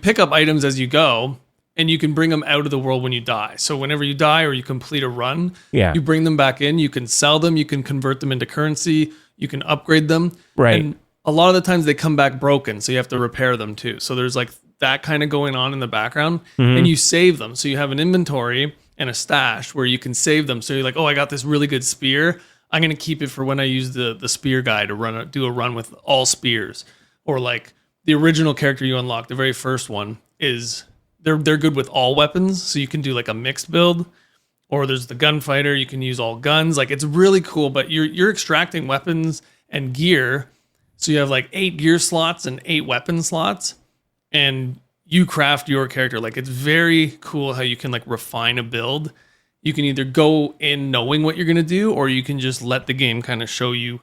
pick up items as you go, and you can bring them out of the world when you die. So whenever you die or you complete a run, Yeah. you bring them back in, you can sell them, you can convert them into currency, you can upgrade them. Right. And a lot of the times they come back broken, so you have to repair them too. So there's like that kind of going on in the background, and you save them. So you have an inventory and a stash where you can save them. So you're like, oh, I got this really good spear. I'm gonna keep it for when I use the spear guy to do a run with all spears. Or like the original character you unlock, the very first one is they're good with all weapons, so you can do like a mixed build. Or there's the gunfighter, you can use all guns. Like it's really cool, but you're extracting weapons and gear. So you have like 8 gear slots and 8 weapon slots, and you craft your character. Like it's very cool how you can like refine a build. You can either go in knowing what you're gonna do, or you can just let the game kind of show you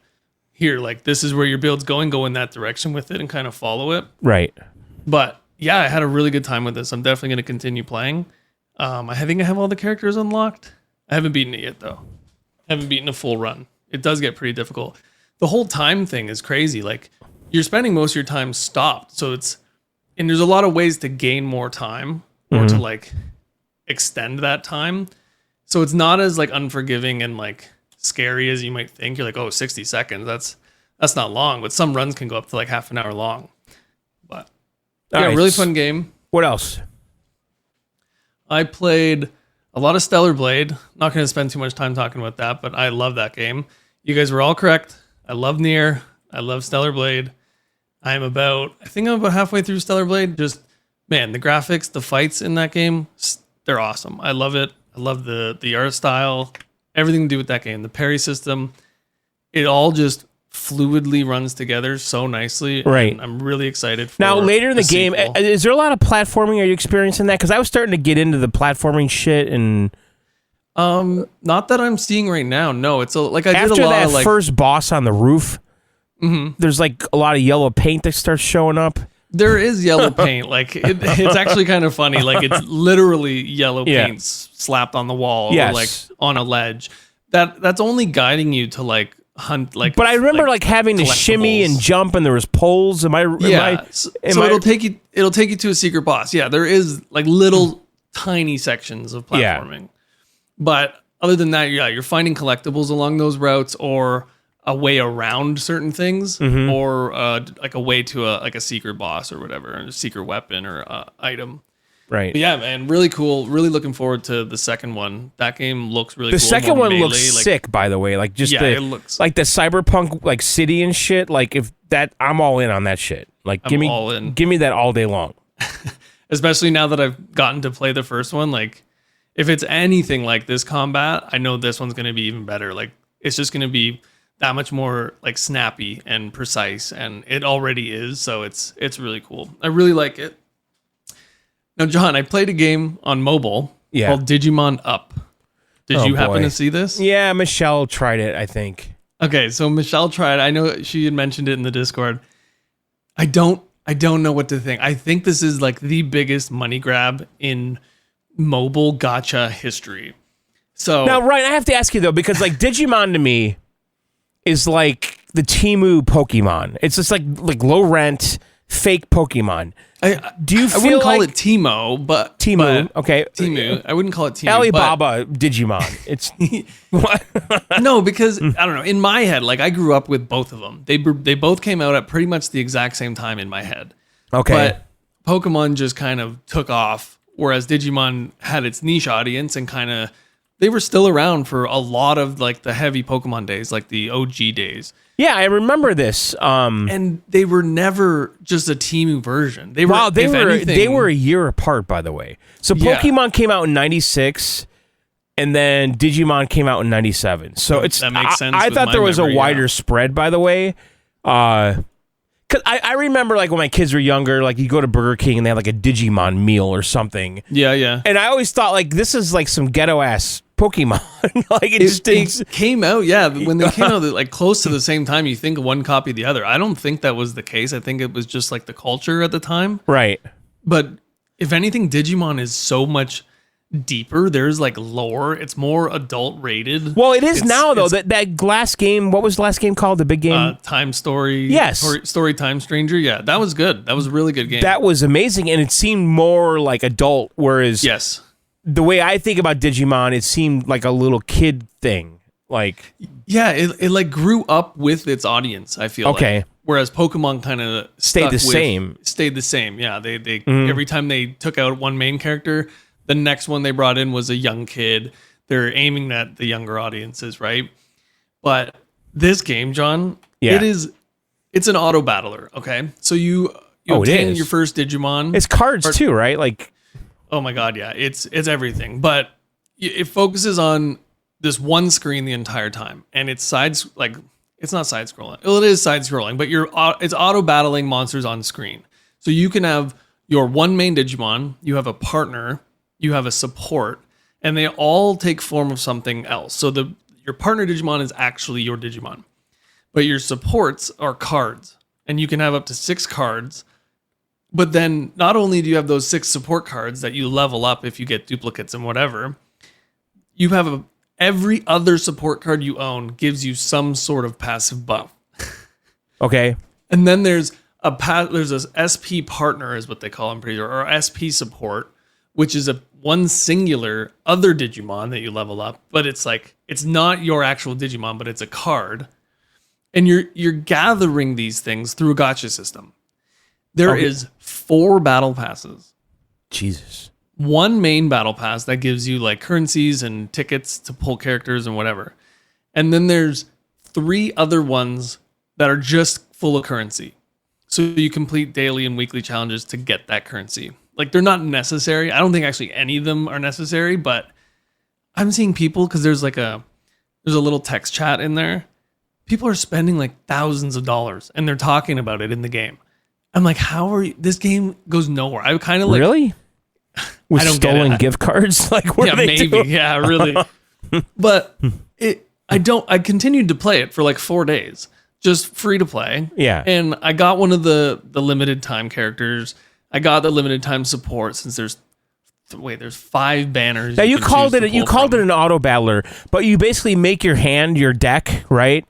here, like this is where your build's going, go in that direction with it and kind of follow it. Right. But yeah, I had a really good time with this. I'm definitely gonna continue playing. I think I have all the characters unlocked. I haven't beaten it yet though. I haven't beaten a full run. It does get pretty difficult. The whole time thing is crazy. Like you're spending most of your time stopped. So and there's a lot of ways to gain more time or to like extend that time. So it's not as like unforgiving and like scary as you might think. You're like, oh, 60 seconds. That's not long, but some runs can go up to like half an hour long. But All yeah, right. really fun game. What else? I played a lot of Stellar Blade. Not going to spend too much time talking about that, but I love that game. You guys were all correct. I love Nier. I love Stellar Blade. I think I'm about halfway through Stellar Blade. Just, man, the graphics, the fights in that game, they're awesome. I love it. I love the art style, everything to do with that game. The parry system, it all just fluidly runs together so nicely. Right. And I'm really excited for Now, later in the game, sequel. is there a lot of platforming? Are you experiencing that? Because I was starting to get into the platforming shit, and Not that I'm seeing right now. No, it's like I did after a lot that of like first boss on the roof, there's like a lot of yellow paint that starts showing up. there is yellow paint. Like it's actually kind of funny. Like it's literally yellow Yeah. paint slapped on the wall Yes. or like on a ledge. That's only guiding you to like hunt like. But I remember like having to shimmy collectibles. and jump, and there was poles. Yeah. So it'll take you to a secret boss. Yeah, there is like little tiny sections of Yeah. platforming. But other than that, yeah, you're finding collectibles along those routes or a way around certain things or like a way to a secret boss or whatever, a secret weapon or item. right. But yeah, man, really cool. Really looking forward to the second one. That game looks really The cool. second more one looks melee, like- sick, by the way. Like just Yeah, it looks- like the cyberpunk like city and shit. Like if that, I'm all in on that shit. Like I'm all in. give me that all day long. Especially now that I've gotten to play the first one. Like, if it's anything like this combat, I know this one's going to be even better. Like, it's just going to be that much more like snappy and precise, and it already is. So it's really cool. I really like it. Now, John, I played a game on mobile called Digimon Up. Did Oh, you happen boy. to see this? Yeah, Michelle tried it, I think. Okay, so Michelle tried. I know she had mentioned it in the Discord. I don't know what to think. I think this is like the biggest money grab in mobile gacha history. So Now, Ryan, I have to ask you though, because like Digimon to me is like the Temu Pokemon. It's just like low rent, fake Pokemon. Do you I feel wouldn't call like it Teemo, but Temu? but- Okay, Temu. I wouldn't call it Temu. Alibaba Digimon. It's what? No, because I don't know. In my head, like I grew up with both of them. They both came out at pretty much the exact same time in my head. Okay. But Pokemon just kind of took off, whereas Digimon had its niche audience and kind of they were still around for a lot of like the heavy Pokemon days, like the OG days. Yeah, I remember this. And they were never just a Temu version. They were Wow, they if were anything, they were a year apart, by the way. So Yeah. Pokemon came out in '96, and then Digimon came out in '97. So it's That makes sense I with thought my there was memory, a wider yeah. spread, by the way. Cause I remember like when my kids were younger, like you go to Burger King and they had like a Digimon meal or something, Yeah. and I always thought like this is like some ghetto ass Pokemon. Like it just didn't. It came out, yeah. When they came out, like close to the same time, you think one copied the other. I don't think that was the case. I think it was just like the culture at the time. Right. But if anything, Digimon is so much deeper. There's like lore. It's more adult rated. Well, it is now though. It's, That last game. What was the last game called? The big game. Time Story. Yes. Story Time Stranger. Yeah, that was good. That was a really good game. That was amazing, and it seemed more like adult. Whereas yes. the way I think about Digimon, it seemed like a little kid thing. Like, Yeah, it like grew up with its audience, I feel Okay. like. Whereas Pokemon kind of Stayed the same. Stayed the same. Yeah, they every time they took out one main character, the next one they brought in was a young kid. They're aiming at the younger audiences, right? But this game, John, Yeah. it's an auto battler, okay? So you Oh, it obtain is. your first Digimon. it's cards too, right? Like, Oh my god, yeah, it's everything. But it focuses on this one screen the entire time, and it's it's not side scrolling. Well, it is side scrolling, but it's auto battling monsters on screen. So you can have your one main Digimon, you have a partner, you have a support, and they all take form of something else. So your partner Digimon is actually your Digimon, but your supports are cards, and you can have up to 6 cards. But then not only do you have those 6 support cards that you level up if you get duplicates and whatever, you have every other support card you own gives you some sort of passive buff. okay, And then there's a SP partner is what they call them, pretty sure, or SP support, which is one singular other Digimon that you level up, but it's not your actual Digimon, but it's a card. And you're gathering these things through a gacha system. There is 4 battle passes. Jesus. One main battle pass that gives you like currencies and tickets to pull characters and whatever. And then there's 3 other ones that are just full of currency. So you complete daily and weekly challenges to get that currency. Like they're not necessary. I don't think actually any of them are necessary, but I'm seeing people, because there's a little text chat in there. People are spending like thousands of dollars and they're talking about it in the game. I'm like, how are you? This game goes nowhere. I kind of like Really? With I don't get stolen it. gift cards? Like, what yeah, are they maybe. doing? Yeah, really. But I continued to play it for like 4 days, just free to play. Yeah. And I got one of the limited time characters. I got the limited time support since there's 5 banners. Now you can called choose it to you pull called from. it an auto battler, but you basically make your hand your deck, right?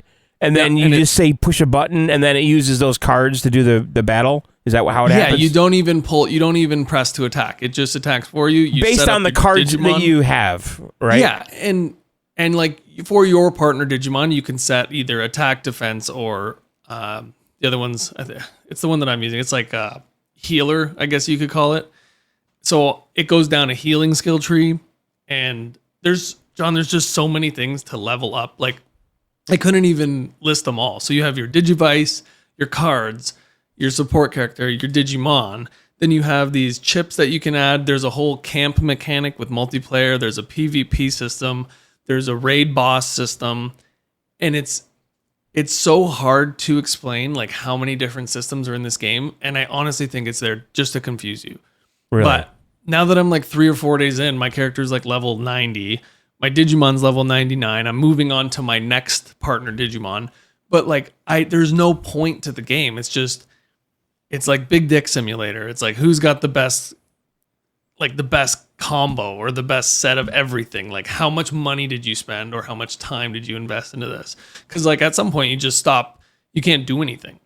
And then Yeah, you and just say push a button, and then it uses those cards to do the battle. Is that how it Yeah, happens? you don't even pull. You don't even press to attack. It just attacks for you. You based set up on the your cards Digimon. that you have, right? Yeah, and like for your partner Digimon, you can set either attack, defense, or the other one's. It's the one that I'm using. It's like healer, I guess you could call it. So it goes down a healing skill tree, and there's just so many things to level up. Like I couldn't even list them all. So you have your Digivice, your cards, your support character, your Digimon. Then you have these chips that you can add. There's a whole camp mechanic with multiplayer. There's a PvP system. There's a raid boss system. And it's so hard to explain like how many different systems are in this game. And I honestly think it's there just to confuse you. Really? But now that I'm like 3 or 4 days in, my character's like level 90. My Digimon's level 99. I'm moving on to my next partner Digimon. But like there's no point to the game. It's like Big Dick Simulator. It's like who's got the best like the best combo or the best set of everything. Like how much money did you spend or how much time did you invest into this? Because like at some point you just stop. You can't do anything.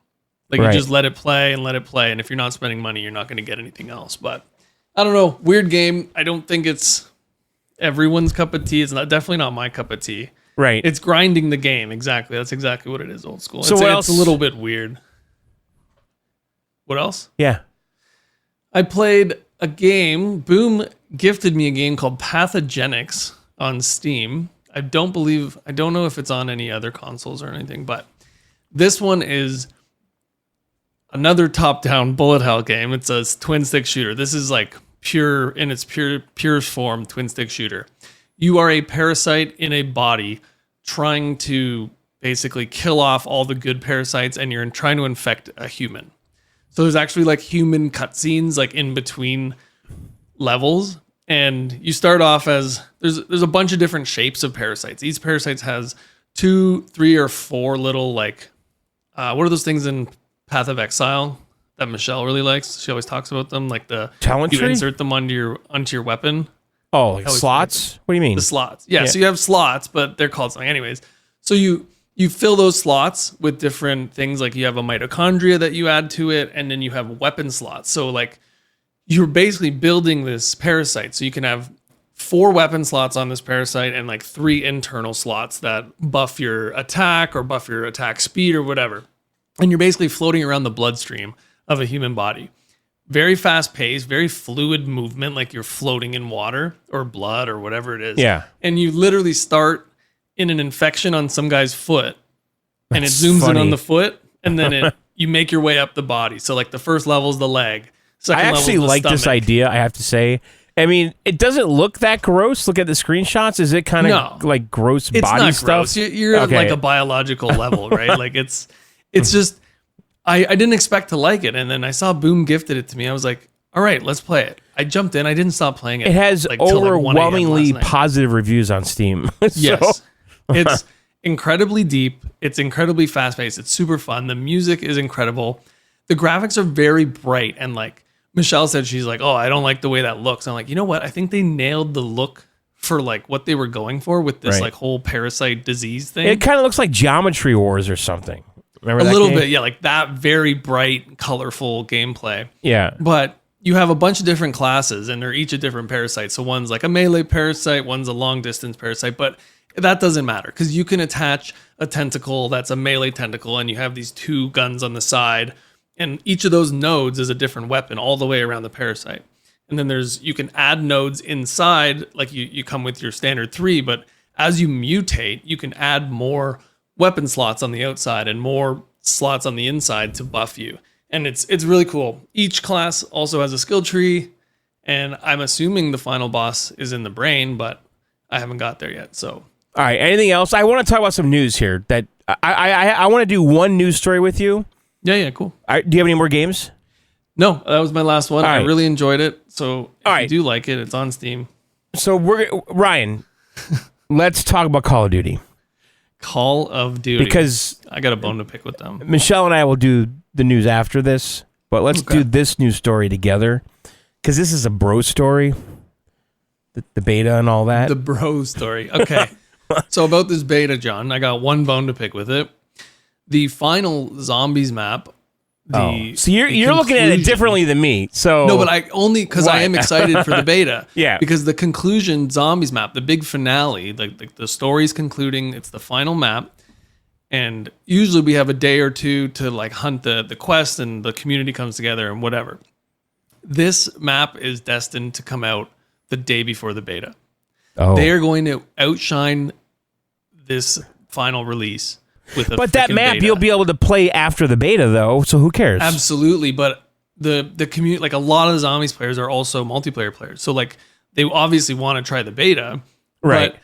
Like Right. you just let it play. And if you're not spending money, you're not going to get anything else. But I don't know. Weird game. I don't think it's everyone's cup of tea. It's definitely not my cup of tea. Right. It's grinding the game. Exactly. That's exactly what it is. Old school. So it's, what it's a else? little bit weird. What else? Yeah. I played a game. Boom gifted me a game called Pathogenics on Steam. I don't know if it's on any other consoles or anything, but this one is another top-down bullet hell game. It's a twin stick shooter. This is like purest form twin stick shooter. You are a parasite in a body trying to basically kill off all the good parasites, and you're trying to infect a human. So there's actually like human cutscenes like in between levels, and you start off as there's a bunch of different shapes of parasites. Each parasite has 2, 3, or 4 little like what are those things in Path of Exile that Michelle really likes? She always talks about them, like the Talent you tree? insert them onto your weapon. Oh, like slots? What do you mean? The slots. Yeah, so you have slots, but they're called something. Anyways, so you fill those slots with different things. Like you have a mitochondria that you add to it, and then you have weapon slots. So like you're basically building this parasite. So you can have 4 weapon slots on this parasite and like 3 internal slots that buff your attack or buff your attack speed or whatever. And you're basically floating around the bloodstream of a human body. Very fast paced, very fluid movement, like you're floating in water or blood or whatever it is. Yeah. And you literally start in an infection on some guy's foot, and That's it zooms in funny. on the foot, and then you make your way up the body. So like the first level is the leg. Second I level actually is the like this stomach. idea, I have to say. I mean, it doesn't look that gross. Look at the screenshots. Is it kind of No. like gross It's body not stuff? gross. You're at Okay. like a biological level, right? Like it's just I didn't expect to like it, and then I saw Boom gifted it to me. I was like, all right, let's play it. I jumped in. I didn't stop playing it. It has like, till, like, 1 a.m. overwhelmingly last night. positive reviews on Steam. Yes. It's incredibly deep. It's incredibly fast paced. It's super fun. The music is incredible. The graphics are very bright. And like Michelle said, she's like, oh, I don't like the way that looks. I'm like, you know what? I think they nailed the look for like what they were going for with this Right. like whole parasite disease thing. It kind of looks like Geometry Wars or something. Remember A that little game? bit. Yeah. Like that very bright, colorful gameplay. Yeah. But you have a bunch of different classes, and they're each a different parasite. So one's like a melee parasite, one's a long distance parasite, but that doesn't matter because you can attach a tentacle that's a melee tentacle, and you have these 2 guns on the side, and each of those nodes is a different weapon all the way around the parasite. And then you can add nodes inside, like you come with your standard 3, but as you mutate, you can add more weapon slots on the outside and more slots on the inside to buff you. And it's really cool. Each class also has a skill tree, and I'm assuming the final boss is in the brain, but I haven't got there yet. So, All right. Anything else? I want to talk about some news here. That I want to do one news story with you. yeah, cool. All right, do you have any more games? No, that was my last one. All I right. really enjoyed it. So, if All right. you do like it, it's on Steam. So Ryan, let's talk about Call of Duty Call of Duty. because I got a bone to pick with them. Michelle and I will do the news after this, but let's Okay. do this news story together because this is a bro story, the beta and all that. The bro story. Okay. So about this beta, John, I got one bone to pick with it. The final zombies map. So you're looking at it conclusion- differently than me. So No, but I only because I Why? am excited for the beta. Yeah. Because the conclusion zombies map, the big finale, like the story's concluding, it's the final map. And usually we have a day or two to like hunt the quest, and the community comes together and whatever. This map is destined to come out the day before the beta. oh. They are going to outshine this final release with a But that freaking map beta. you'll be able to play after the beta though, so who cares? Absolutely, but the community, like a lot of the zombies players are also multiplayer players. So like they obviously want to try the beta, Right. But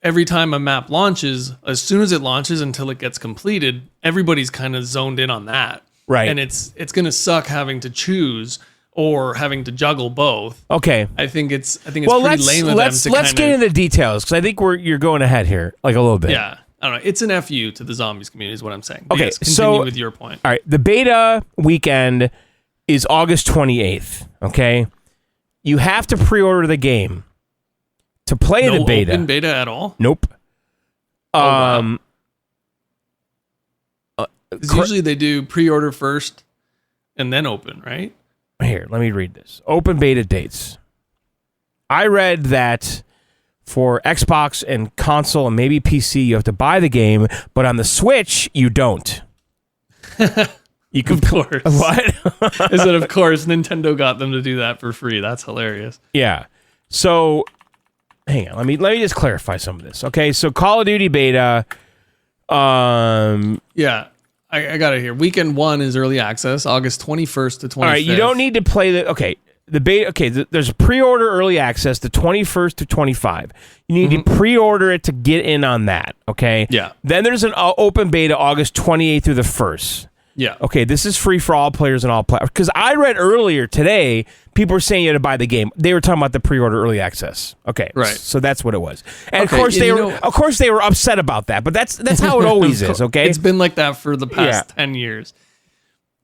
every time a map launches, as soon as it launches until it gets completed, everybody's kind of zoned in on that. Right. And it's going to suck having to choose or having to juggle both. Okay. I think it's pretty Well, lame of let's them to get into the details because I think you're going ahead here like a little bit. yeah. I don't know. It's an FU to the zombies community is what I'm saying. But Okay, yes, continue so- with your point. All right. The beta weekend is August 28th. Okay. you have to pre-order the game to play the beta. Open beta at all? Nope. Wow. 'Cause usually they do pre-order first and then open, right? Here, let me read this. Open beta dates. I read that for Xbox and console and maybe PC, you have to buy the game, but on the Switch, you don't. You can, of course. What? Is that of course Nintendo got them to do that for free? That's hilarious. Yeah. So, hang on. Let me just clarify some of this. Okay, so Call of Duty beta. Yeah, I got it here. Weekend 1 is early access, August 21st to 25th. All right, you don't need to play the. Okay, the beta. Okay, there's a pre-order early access, the 21st to 25. You need to pre-order it to get in on that. Okay. Yeah. Then there's an open beta, August 28th through the 1st. Yeah. Okay, this is free for all players and all platforms. Because I read earlier today, people were saying you had to buy the game. They were talking about the pre-order early access. Okay, right. So that's what it was. And Okay, of course they were upset about that. But that's how it always is. Okay, it's been like that for the past 10 years.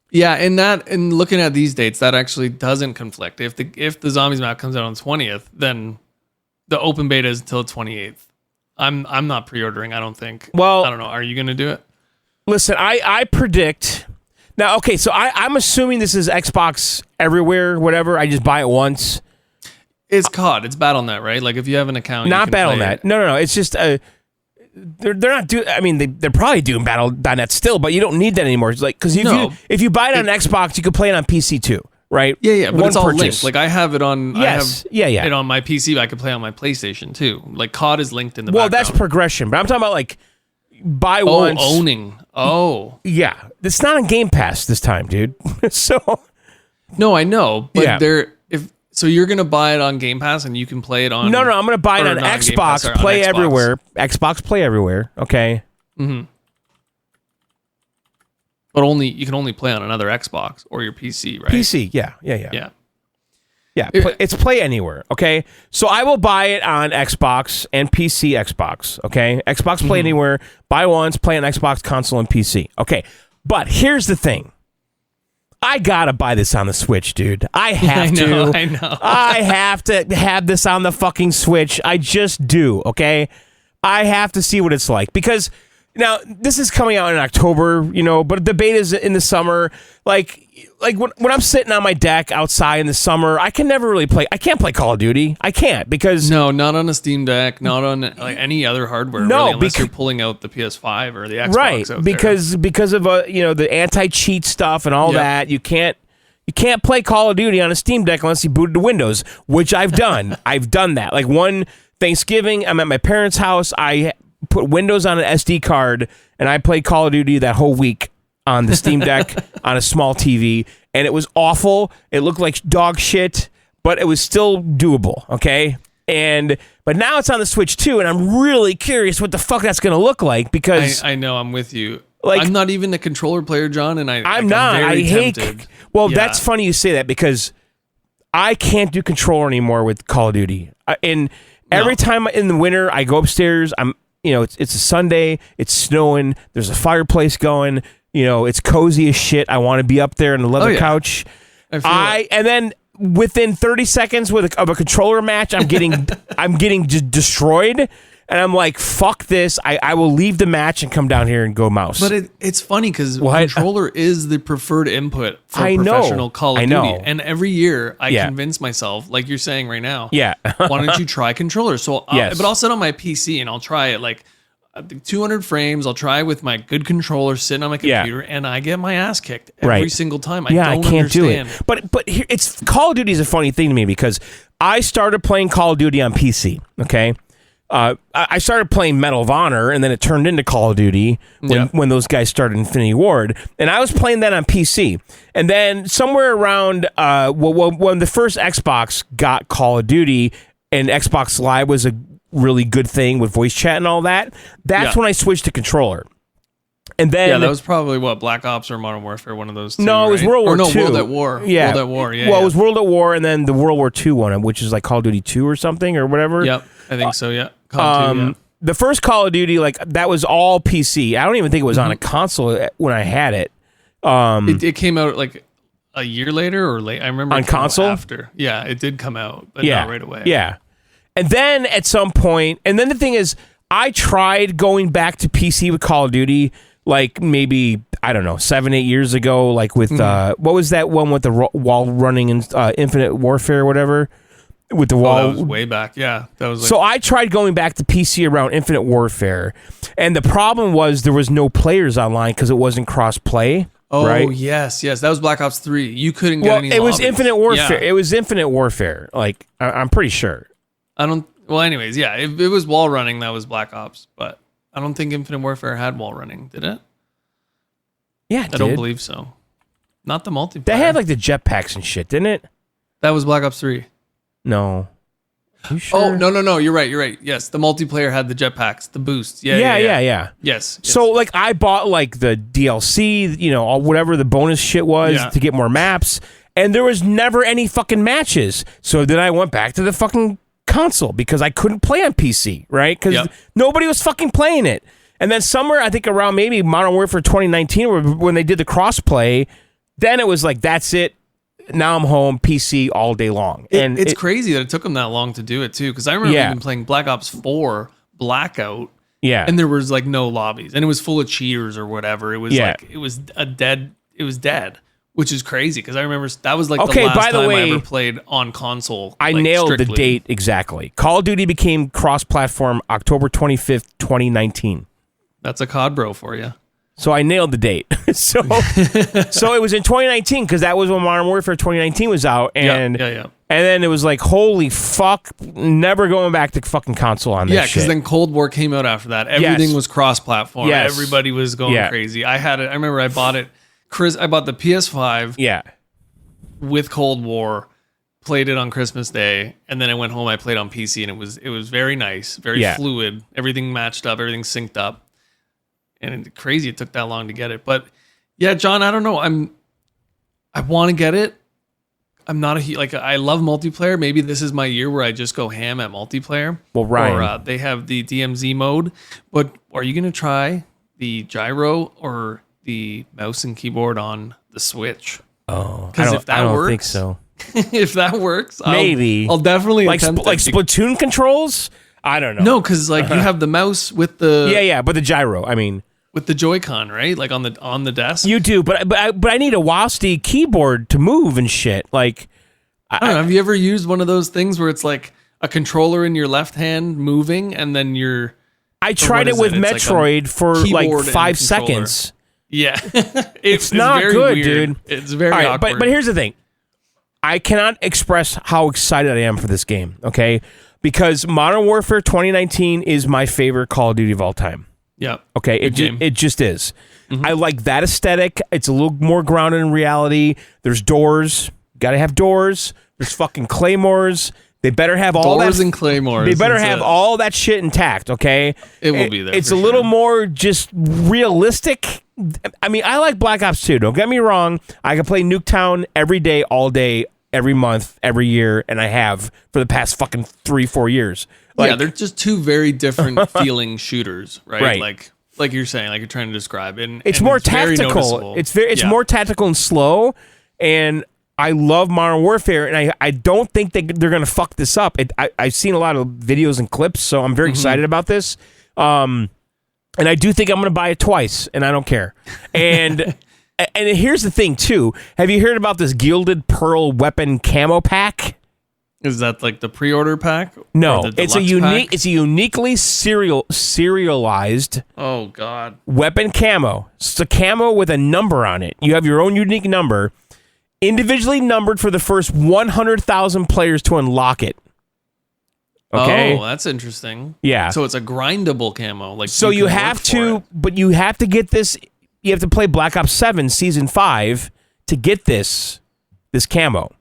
Yeah, and looking at these dates, that actually doesn't conflict. If the Zombies map comes out on the 20th, then the open beta is until the 28th. I'm not pre-ordering. I don't think. Well, I don't know. Are you going to do it? Listen, I predict now. Okay, so I'm assuming this is Xbox everywhere, whatever. I just buy it once. It's COD. It's Battle.net, right? Like if you have an account, not you can Battle.net. No. It's just they're not doing. I mean, they're probably doing Battle.net still, but you don't need that anymore. It's like because if you buy it on Xbox, you can play it on PC too, right? Yeah. But One it's all purchase. linked. Like I have it on. Yes. I have it on my PC. But I can play on my PlayStation too. Like COD is linked in the background. That's progression, but I'm talking about like buy once. Owning. Oh. Yeah. It's not on Game Pass this time, dude. So no, I know, but Yeah. so you're gonna buy it on Game Pass and you can play it on. No, I'm gonna buy it or on not Game Xbox, Pass, sorry, on play Xbox. everywhere. Xbox play everywhere. Okay. Mm-hmm. But you can only play on another Xbox or your PC, right? PC, yeah. Yeah. It's play anywhere, okay? So I will buy it on Xbox and PC Xbox, okay? Xbox play anywhere, buy once, play on Xbox console and PC. Okay. But here's the thing. I gotta buy this on the Switch, dude. I have to. I know. I have to have this on the fucking Switch. I just do, okay? I have to see what it's like because now this is coming out in October, but the beta's in the summer. Like when I'm sitting on my deck outside in the summer, I can never really play. I can't play Call of Duty. I can't because no, not on a Steam Deck, not on like any other hardware. No, really, unless you're pulling out the PS5 or the Xbox. Right, out because of the anti-cheat stuff and all that. You can't play Call of Duty on a Steam Deck unless you boot it to Windows, which I've done. I've done that. Like one Thanksgiving, I'm at my parents' house. I put Windows on an SD card and I played Call of Duty that whole week on the Steam Deck on a small TV, and it was awful. It looked like dog shit, but it was still doable, okay? But now it's on the Switch too, and I'm really curious what the fuck that's going to look like because I know I'm with you. Like, I'm not even a controller player, John, and I'm not. very I hate. tempted. Well, Yeah. that's funny you say that because I can't do controller anymore with Call of Duty. And every time in the winter I go upstairs, it's a Sunday, it's snowing, there's a fireplace going. It's cozy as shit. I want to be up there in the leather couch. And then within 30 seconds of a controller match, I'm getting destroyed, and I'm like, fuck this. I will leave the match and come down here and go mouse. But it's funny because controller is the preferred input for professional Call of Duty. And every year I convince myself, like you're saying right now, why don't you try controller? So, but I'll sit on my PC and I'll try it like 200 frames. I'll try with my good controller sitting on my computer, and I get my ass kicked every single time. I can't understand. do it. But here, Call of Duty is a funny thing to me because I started playing Call of Duty on PC. Okay. I started playing Medal of Honor, and then it turned into Call of Duty when those guys started Infinity Ward, and I was playing that on PC. And then somewhere around when the first Xbox got Call of Duty, and Xbox Live was a really good thing with voice chat and all that, that's when I switched to controller. And then that was probably Black Ops or Modern Warfare, one of those two. No, it was World War II. World at War. Yeah. World at War, yeah. Well, it was World at War and then the World War II one, which is like Call of Duty 2 or something or whatever. Yep, I think so, yeah. Call of Duty, the first Call of Duty, like, that was all PC. I don't even think it was on a console when I had it. It came out like a year later or late. I remember On it came out console? after. Yeah, it did come out, but Yeah. not right away. Yeah. And then at some point, and then the thing is, I tried going back to PC with Call of Duty, like maybe, I don't know, 7-8 years ago, like with, what was that one with the wall running in Infinite Warfare or whatever? With the wall. That was way back. Yeah. That was like, So I tried going back to PC around Infinite Warfare, and the problem was there was no players online because it wasn't cross-play. oh, right? yes. That was Black Ops 3. You couldn't get Well, any it was lobbies. Infinite Warfare. Yeah. It was Infinite Warfare. Like, I'm pretty sure. Well, anyways, yeah. If it was wall running, that was Black Ops, but I don't think Infinite Warfare had wall running, did it? Yeah, I don't believe so. Not the multiplayer. They had like the jetpacks and shit, didn't it? That was Black Ops 3. No. You sure? Oh, no. You're right. Yes, the multiplayer had the jetpacks, the boosts. Yeah. Yes. So like I bought like the DLC, you know, all whatever the bonus shit was Yeah. to get more maps, and there was never any fucking matches. So then I went back to the fucking console because I couldn't play on PC, right? Because Yep. nobody was fucking playing it. And then somewhere I think around maybe Modern Warfare 2019, when they did the crossplay, then it was like that's it. Now I'm home, PC all day long. And it's crazy that it took them that long to do it too, because I remember Yeah. even playing Black Ops 4 Blackout, yeah, and there was like no lobbies, and it was full of cheaters or whatever. It was Yeah. like it was dead, which is crazy because I remember that was like Okay, the last by the time way, I ever played on console. I like, nailed strictly. the date exactly. Call of Duty became cross-platform October 25th, 2019. That's a COD bro for you. So I nailed the date. so it was in 2019 because that was when Modern Warfare 2019 was out, and Yeah. and then it was like, holy fuck, never going back to fucking console on that Yeah, shit. because then Cold War came out after that. Everything Yes. was cross-platform. Yes. Everybody was going Yeah. crazy. I had it. I remember I bought it. I bought the PS5 yeah, with Cold War, played it on Christmas Day, and then I went home. I played on PC, and it was very nice, very Yeah. fluid. Everything matched up, everything synced up, and crazy it took that long to get it. But yeah, John, I don't know. I want to get it. I'm not I love multiplayer. Maybe this is my year where I just go ham at multiplayer. Well, Ryan. Or they have the DMZ mode, but are you gonna try the gyro or the mouse and keyboard on the Switch? oh, Because if that I don't works, think so. if that works, Maybe. I'll definitely Like attempt like it. Splatoon controls? I don't know. No, because like you have the mouse with the Yeah, but the gyro. I mean, with the Joy-Con, right? Like on the desk. you do, but I need a WASD keyboard to move and shit. Like, I don't know. Have you ever used one of those things where it's like a controller in your left hand moving, and then you're I tried what it is with it? It's like a Metroid for like keyboard and 5 controller. seconds. yeah. It's not very good, weird. dude. It's very All right, awkward. but here's the thing. I cannot express how excited I am for this game, okay? Because Modern Warfare 2019 is my favorite Call of Duty of all time. yeah. Okay, Good game. it just is. I like that aesthetic. It's a little more grounded in reality. There's doors. Got to have doors. There's fucking claymores. They better have all Doors that. and claymores. They better That's have it. all that shit intact. Okay, It will be there It's for a little sure. more just realistic. I mean, I like Black Ops 2. Don't get me wrong. I can play Nuketown every day, all day, every month, every year, and I have for the past fucking 3-4 years. Like, yeah, they're just two very different feeling shooters, right? Right. Like you're saying, like you're trying to describe. And it's and more very tactical. noticeable. It's Yeah. more tactical and slow. And I love Modern Warfare, and I don't think they're going to fuck this up. I've seen a lot of videos and clips, so I'm very excited about this. And I do think I'm going to buy it twice, and I don't care. And and here's the thing too. Have you heard about this Gilded Pearl weapon camo pack? Is that like the pre-order pack? No, Or the it's a deluxe unique. pack? It's a uniquely serialized Oh God. weapon camo. It's a camo with a number on it. You have your own unique number, individually numbered for the first 100,000 players to unlock it. Okay. Oh, that's interesting. Yeah. So it's a grindable camo. Like So you can have work for to, it. but you have to get this. You have to play Black Ops 7 Season 5 to get this camo.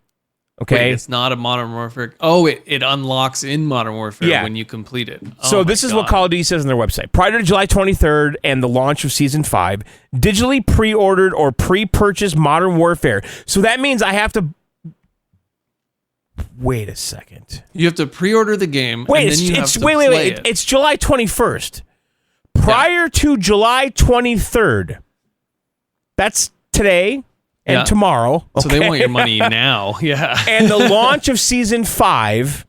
Okay. Wait, it's not a Modern Warfare. Oh, it unlocks in Modern Warfare Yeah. when you complete it. So Oh my this is what God. Call of Duty says on their website. Prior to July 23rd and the launch of Season 5, digitally pre-ordered or pre-purchased Modern Warfare. So that means I have to... Wait a second. You have to pre-order the game. Wait, and then you have it's to wait. play it. It's July 21st. Prior to July 23rd, that's today, and tomorrow. So they want your money now. Yeah. And the launch of Season 5,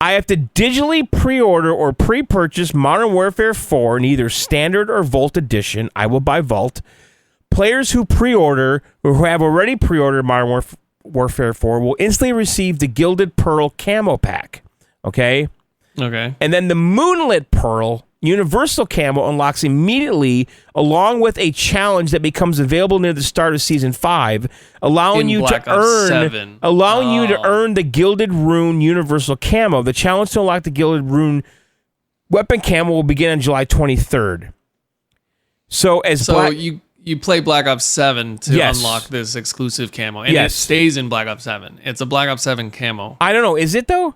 I have to digitally pre-order or pre-purchase Modern Warfare 4 in either Standard or Vault Edition. I will buy Vault. Players who pre-order or who have already pre-ordered Modern Warfare 4 will instantly receive the Gilded Pearl Camo Pack. Okay? Okay. And then the Moonlit Pearl Universal Camo unlocks immediately, along with a challenge that becomes available near the start of Season 5, allowing you to earn the Gilded Rune Universal Camo. The challenge to unlock the Gilded Rune weapon camo will begin on July 23rd. So you play Black Ops 7 to Yes. unlock this exclusive camo, and Yes. it stays in Black Ops 7. It's a Black Ops 7 camo. I don't know, is it though?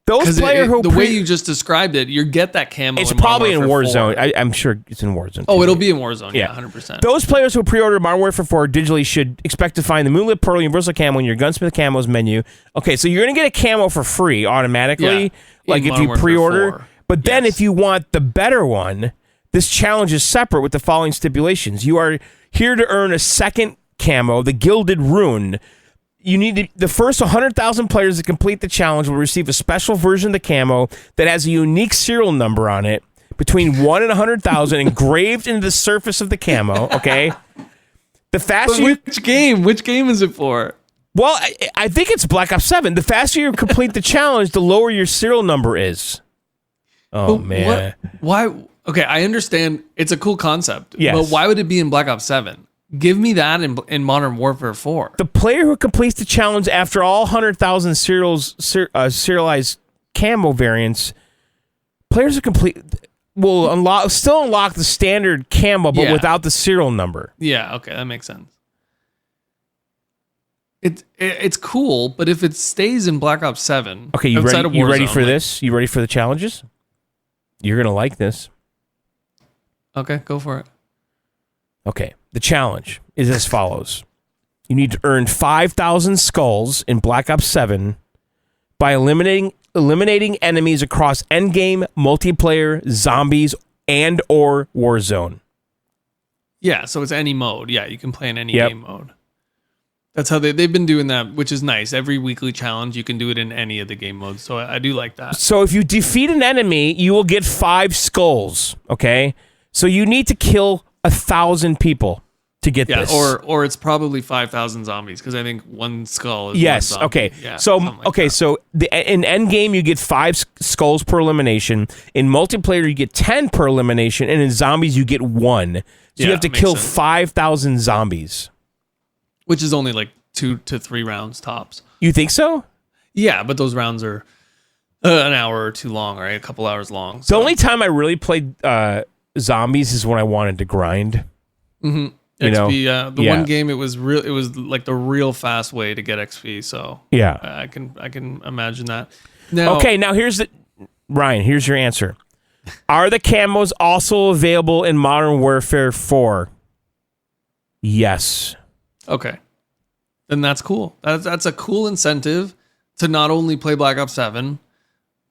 Those players who the way you just described it, you get that camo. it's in probably in Modern Warfare 4. Warzone. I'm sure it's in Warzone. Oh, too. it'll be in Warzone. Yeah. Yeah, 100%. Those players who pre-ordered Modern Warfare 4 digitally should expect to find the Moonlit Pearl Universal Camo in your Gunsmith Camos menu. Okay, so you're going to get a camo for free automatically, Yeah, like in if Modern you Warfare pre-order. 4. But then Yes. if you want the better one, this challenge is separate with the following stipulations. You are here to earn a second camo, the Gilded Rune. You need the first 100,000 players to complete the challenge will receive a special version of the camo that has a unique serial number on it between 1 and 100,000 engraved into the surface of the camo, okay? The faster you... Which game is it for? Well, I think it's Black Ops 7. The faster you complete the challenge, the lower your serial number is. Oh, man. Why? Okay, I understand. It's a cool concept. Yes. But why would it be in Black Ops 7? Give me that in Modern Warfare 4. The player who completes the challenge after all 100,000 serialized camo variants, players who complete will still unlock the standard camo, but without the serial number. Yeah, okay, that makes sense. It's cool, but if it stays in Black Ops 7, okay, you outside ready? of You ready Warzone, for this? You ready for the challenges? You're gonna like this. Okay, go for it. Okay, the challenge is as follows. You need to earn 5,000 skulls in Black Ops 7 by eliminating enemies across endgame, multiplayer, zombies, and or Warzone. Yeah, so it's any mode. Yeah, you can play in any Yep. game mode. That's how they've been doing that, which is nice. Every weekly challenge, you can do it in any of the game modes. So I do like that. So if you defeat an enemy, you will get 5 skulls, okay? So you need to kill 1,000 people to get this. Or it's probably 5,000 zombies because I think one skull is yes. one zombie. Okay. Yeah, so like that. So in endgame you get 5 skulls per elimination. In multiplayer you get 10 per elimination, and in zombies you get 1. So you have to makes kill sense. 5,000 zombies. Which is only like 2 to 3 rounds tops. You think so? Yeah, but those rounds are an hour or 2 long, right? A couple hours long. The So. only time I really played zombies is when I wanted to grind. Mm-hmm. You know? XP, the one game it was like the real fast way to get XP. So Yeah. I can imagine that. Now, Okay, now Ryan, here's your answer. Are the camos also available in Modern Warfare 4? Yes. Okay, then that's cool. That's a cool incentive to not only play Black Ops 7,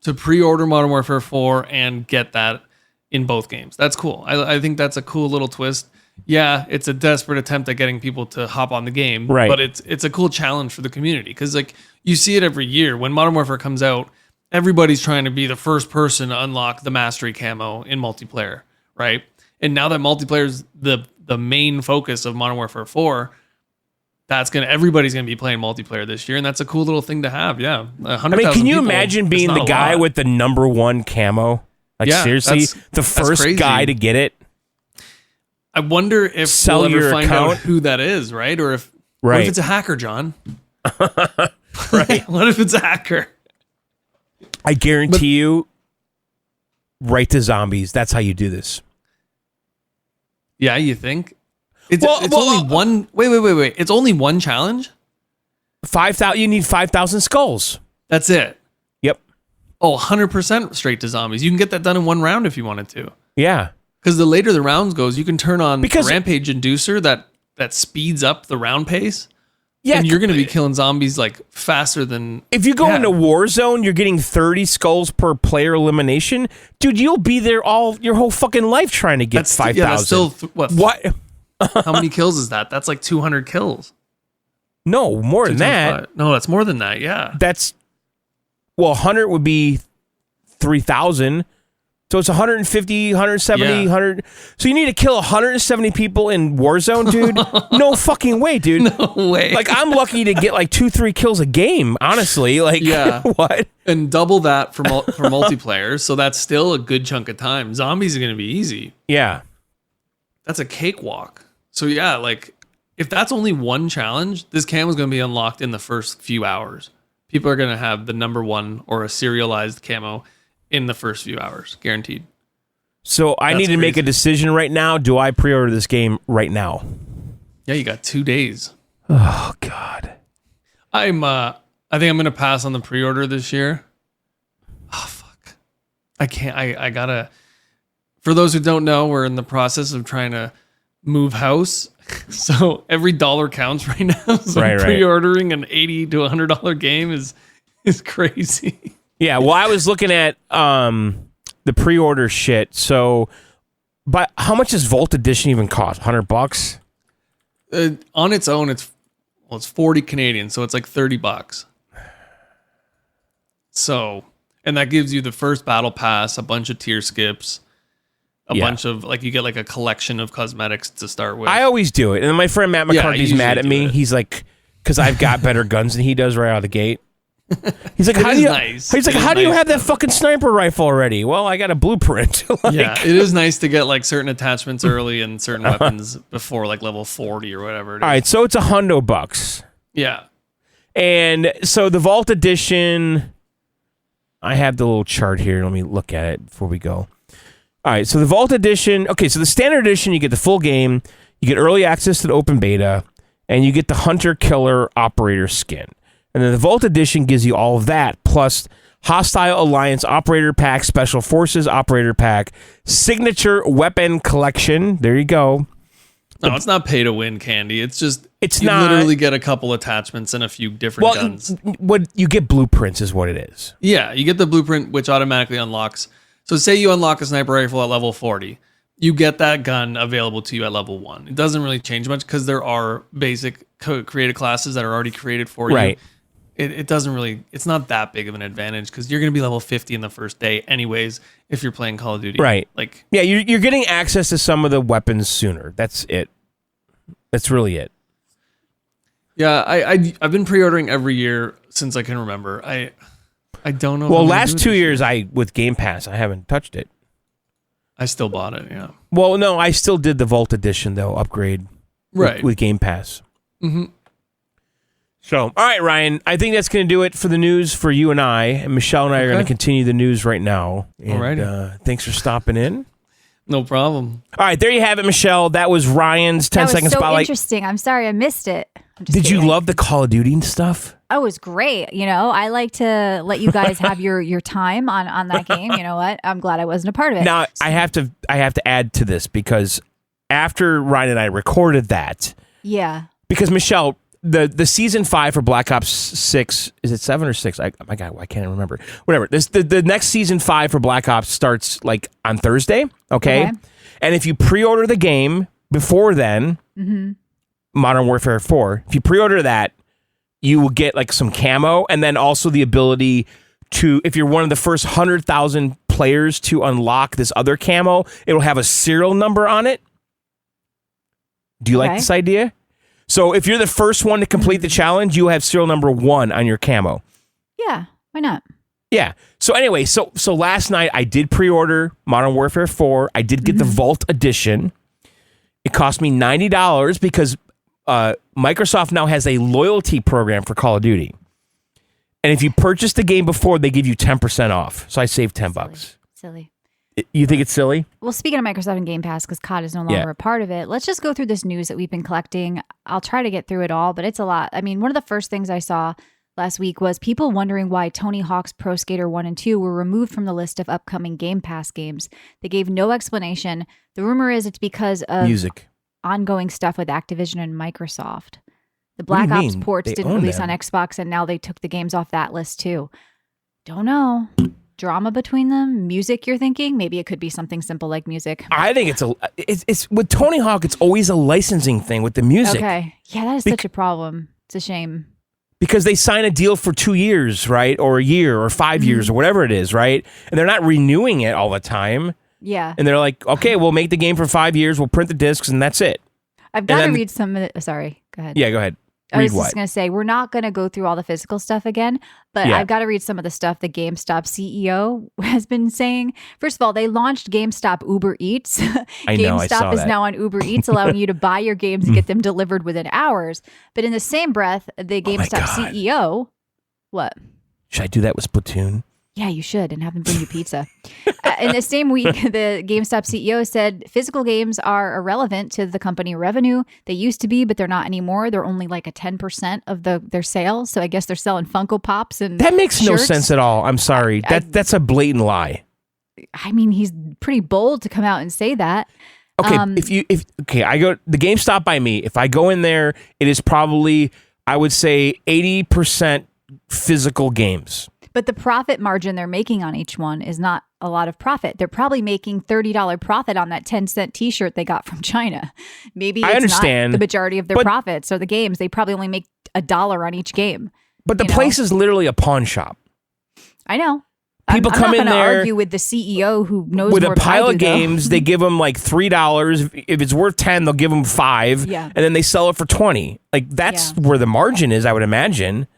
to pre-order Modern Warfare 4 and get that in both games. That's cool. I think that's a cool little twist. Yeah, it's a desperate attempt at getting people to hop on the game, Right. but it's a cool challenge for the community because like you see it every year when Modern Warfare comes out. Everybody's trying to be the first person to unlock the mastery camo in multiplayer, right? And now that multiplayer is the main focus of Modern Warfare 4, everybody's gonna be playing multiplayer this year, and that's a cool little thing to have. Yeah, 100,000 can you people, imagine it's being not the a guy lot. with the number 1 camo? Like Yeah, seriously, the that's first crazy. guy to get it. I wonder if Sell we'll ever your find account? out who that is, right? Or if what Right. if it's a hacker, John? Right. What if it's a hacker? I guarantee you, right to zombies. That's how you do this. Yeah, you think? It's Well, only one. Wait. It's only one challenge. 5,000. You need 5,000 skulls. That's it. Yep. Oh, 100% straight to zombies. You can get that done in one round if you wanted to. Yeah. Because the later the rounds goes, you can turn on Because- Rampage Inducer that speeds up the round pace. Yeah. And you're going to be killing zombies like faster than... If you go Yeah. into Warzone, you're getting 30 skulls per player elimination. Dude, you'll be there your whole fucking life trying to get 5,000. Yeah, that's still... What? How many kills is that? That's like 200 kills. No, more than that. No, that's more than that. Yeah. That's 100 would be 3,000. So it's 150, 170, Yeah. 100. So you need to kill 170 people in Warzone, dude? No fucking way, dude. No way. Like, I'm lucky to get like 2-3 kills a game, honestly. Like, Yeah. what? And double that for multiplayer. So that's still a good chunk of time. Zombies are going to be easy. Yeah. That's a cakewalk. So yeah, like if that's only one challenge, this camo is going to be unlocked in the first few hours. People are going to have the number one or a serialized camo in the first few hours, guaranteed. So I need to make a crazy. decision right now. Do I pre-order this game right now? Yeah, you got 2 days. Oh, God. I think I'm going to pass on the pre-order this year. Oh, fuck. I can't. I gotta. For those who don't know, we're in the process of trying to move house. So every dollar counts right now. So Right. pre-ordering an $80 to $100 game is crazy. Yeah, well, I was looking at the pre-order shit. So, but how much does Vault Edition even cost? $100? On its own, it's 40 Canadian, so it's like $30. So, and that gives you the first battle pass, a bunch of tier skips, a bunch of like you get like a collection of cosmetics to start with. I always do it. And then my friend Matt Yeah, I McCarthy's mad at usually me. do it. He's like, because I've got better guns than he does right out of the gate. He's like, It how is do you? nice. He's like, It is how do you nice have that to- fucking sniper rifle already? Well, I got a blueprint. Like, Yeah, it is nice to get like certain attachments early and certain weapons before like level 40 or whatever it is. All right, so it's $100. Yeah. And so the Vault Edition, I have the little chart here. Let me look at it before we go. All right, so the Vault Edition, okay, so the Standard Edition, you get the full game, you get early access to the open beta, and you get the Hunter Killer Operator skin. And then the Vault Edition gives you all of that, plus Hostile Alliance Operator Pack, Special Forces Operator Pack, Signature Weapon Collection. There you go. No, it's not pay to win candy. It's just It's you not- literally get a couple attachments and a few different guns. What you get blueprints is what it is. Yeah, you get the blueprint, which automatically unlocks. So say you unlock a sniper rifle at level 40. You get that gun available to you at level 1. It doesn't really change much because there are basic created classes that are already created for Right. you. It doesn't really, it's not that big of an advantage because you're going to be level 50 in the first day anyways if you're playing Call of Duty. Right. Like, Yeah, you're getting access to some of the weapons sooner. That's it. That's really it. yeah, I've been pre-ordering every year since I can remember. I don't know. if Well, I'm gonna last do it 2 this years, with Game Pass, I haven't touched it. I still bought it, yeah. Well, no, I still did the Vault Edition, though, upgrade Right. with Game Pass. Mm-hmm. So, all right, Ryan, I think that's going to do it for the news for you and I. And Michelle and I are going to Okay. continue the news right now. And, Alrighty. thanks for stopping in. No problem. All right, there you have it, Michelle. That was Ryan's 10 That was second so spotlight. interesting. I'm sorry I missed it. I'm just Did you kidding. love the Call of Duty stuff? Oh, it was great. You know, I like to let you guys have your time on that game. You know what? I'm glad I wasn't a part of it. Now, I have to add to this because after Ryan and I recorded that, Yeah. because Michelle, the season 5 for Black Ops 6, is it 7 or 6? My God, why can't I remember? Whatever. The next season 5 for Black Ops starts like on Thursday, okay? Okay. And if you pre-order the game before then, Modern Warfare 4, if you pre-order that, you will get like some camo and then also the ability to, if you're one of the first 100,000 players to unlock this other camo, it'll have a serial number on it. Do you like Okay. this idea? So if you're the first one to complete the challenge, you have serial number 1 on your camo. Yeah. Why not? Yeah. So anyway, so last night I did pre-order Modern Warfare 4. I did get the Vault Edition. It cost me $90 because Microsoft now has a loyalty program for Call of Duty. And if you purchase the game before, they give you 10% off. So I saved $10. Silly. You think it's silly? Well, speaking of Microsoft and Game Pass, because COD is no longer Yeah. a part of it, let's just go through this news that we've been collecting. I'll try to get through it all, but it's a lot. I mean, one of the first things I saw last week was people wondering why Tony Hawk's Pro Skater 1 and 2 were removed from the list of upcoming Game Pass games. They gave no explanation. The rumor is it's because of Music. ongoing stuff with Activision and Microsoft. The What do you Black Ops mean? ports They didn't own release them. on Xbox, and now they took the games off that list too. Don't know. drama between them? Music, you're thinking? Maybe it could be something simple like music. I think it's with Tony Hawk, it's always a licensing thing with the music. Okay. Yeah, that is such a problem. It's a shame. Because they sign a deal for 2 years, right? Or a year or 5 years or whatever it is, right? And they're not renewing it all the time. Yeah. And they're like, okay, we'll make the game for 5 years. We'll print the discs and that's it. I've got to read some of it. Sorry, go ahead. Yeah, go ahead. I was just going to say, we're not going to go through all the physical stuff again, but I've got to read some of the stuff the GameStop CEO has been saying. First of all, they launched GameStop Uber Eats. I know, I saw GameStop is that. now on Uber Eats, allowing you to buy your games and get them delivered within hours. But in the same breath, the GameStop CEO, what? Should I do that with Splatoon? Yeah, you should, and have them bring you pizza. In the same week, the GameStop CEO said physical games are irrelevant to the company revenue. They used to be, but they're not anymore. They're only like a 10% of their sales. So I guess they're selling Funko Pops and that makes no shirts. sense at all. I'm sorry. That's a blatant lie. I mean, he's pretty bold to come out and say that. Okay, I go the GameStop by me. If I go in there, it is probably, I would say, 80% physical games. But the profit margin they're making on each one is not a lot of profit. They're probably making $30 profit on that 10-cent t-shirt they got from China. Maybe it's I understand, not the majority of their profits or the games. They probably only make $1 on each game. But the place is literally a pawn shop. I know. People come in there. I'm not going to argue with the CEO who knows with more a pile than I of do, games. They give them like $3. If it's worth 10, they'll give them 5. Yeah. And then they sell it for 20. Like that's where the margin is, I would imagine.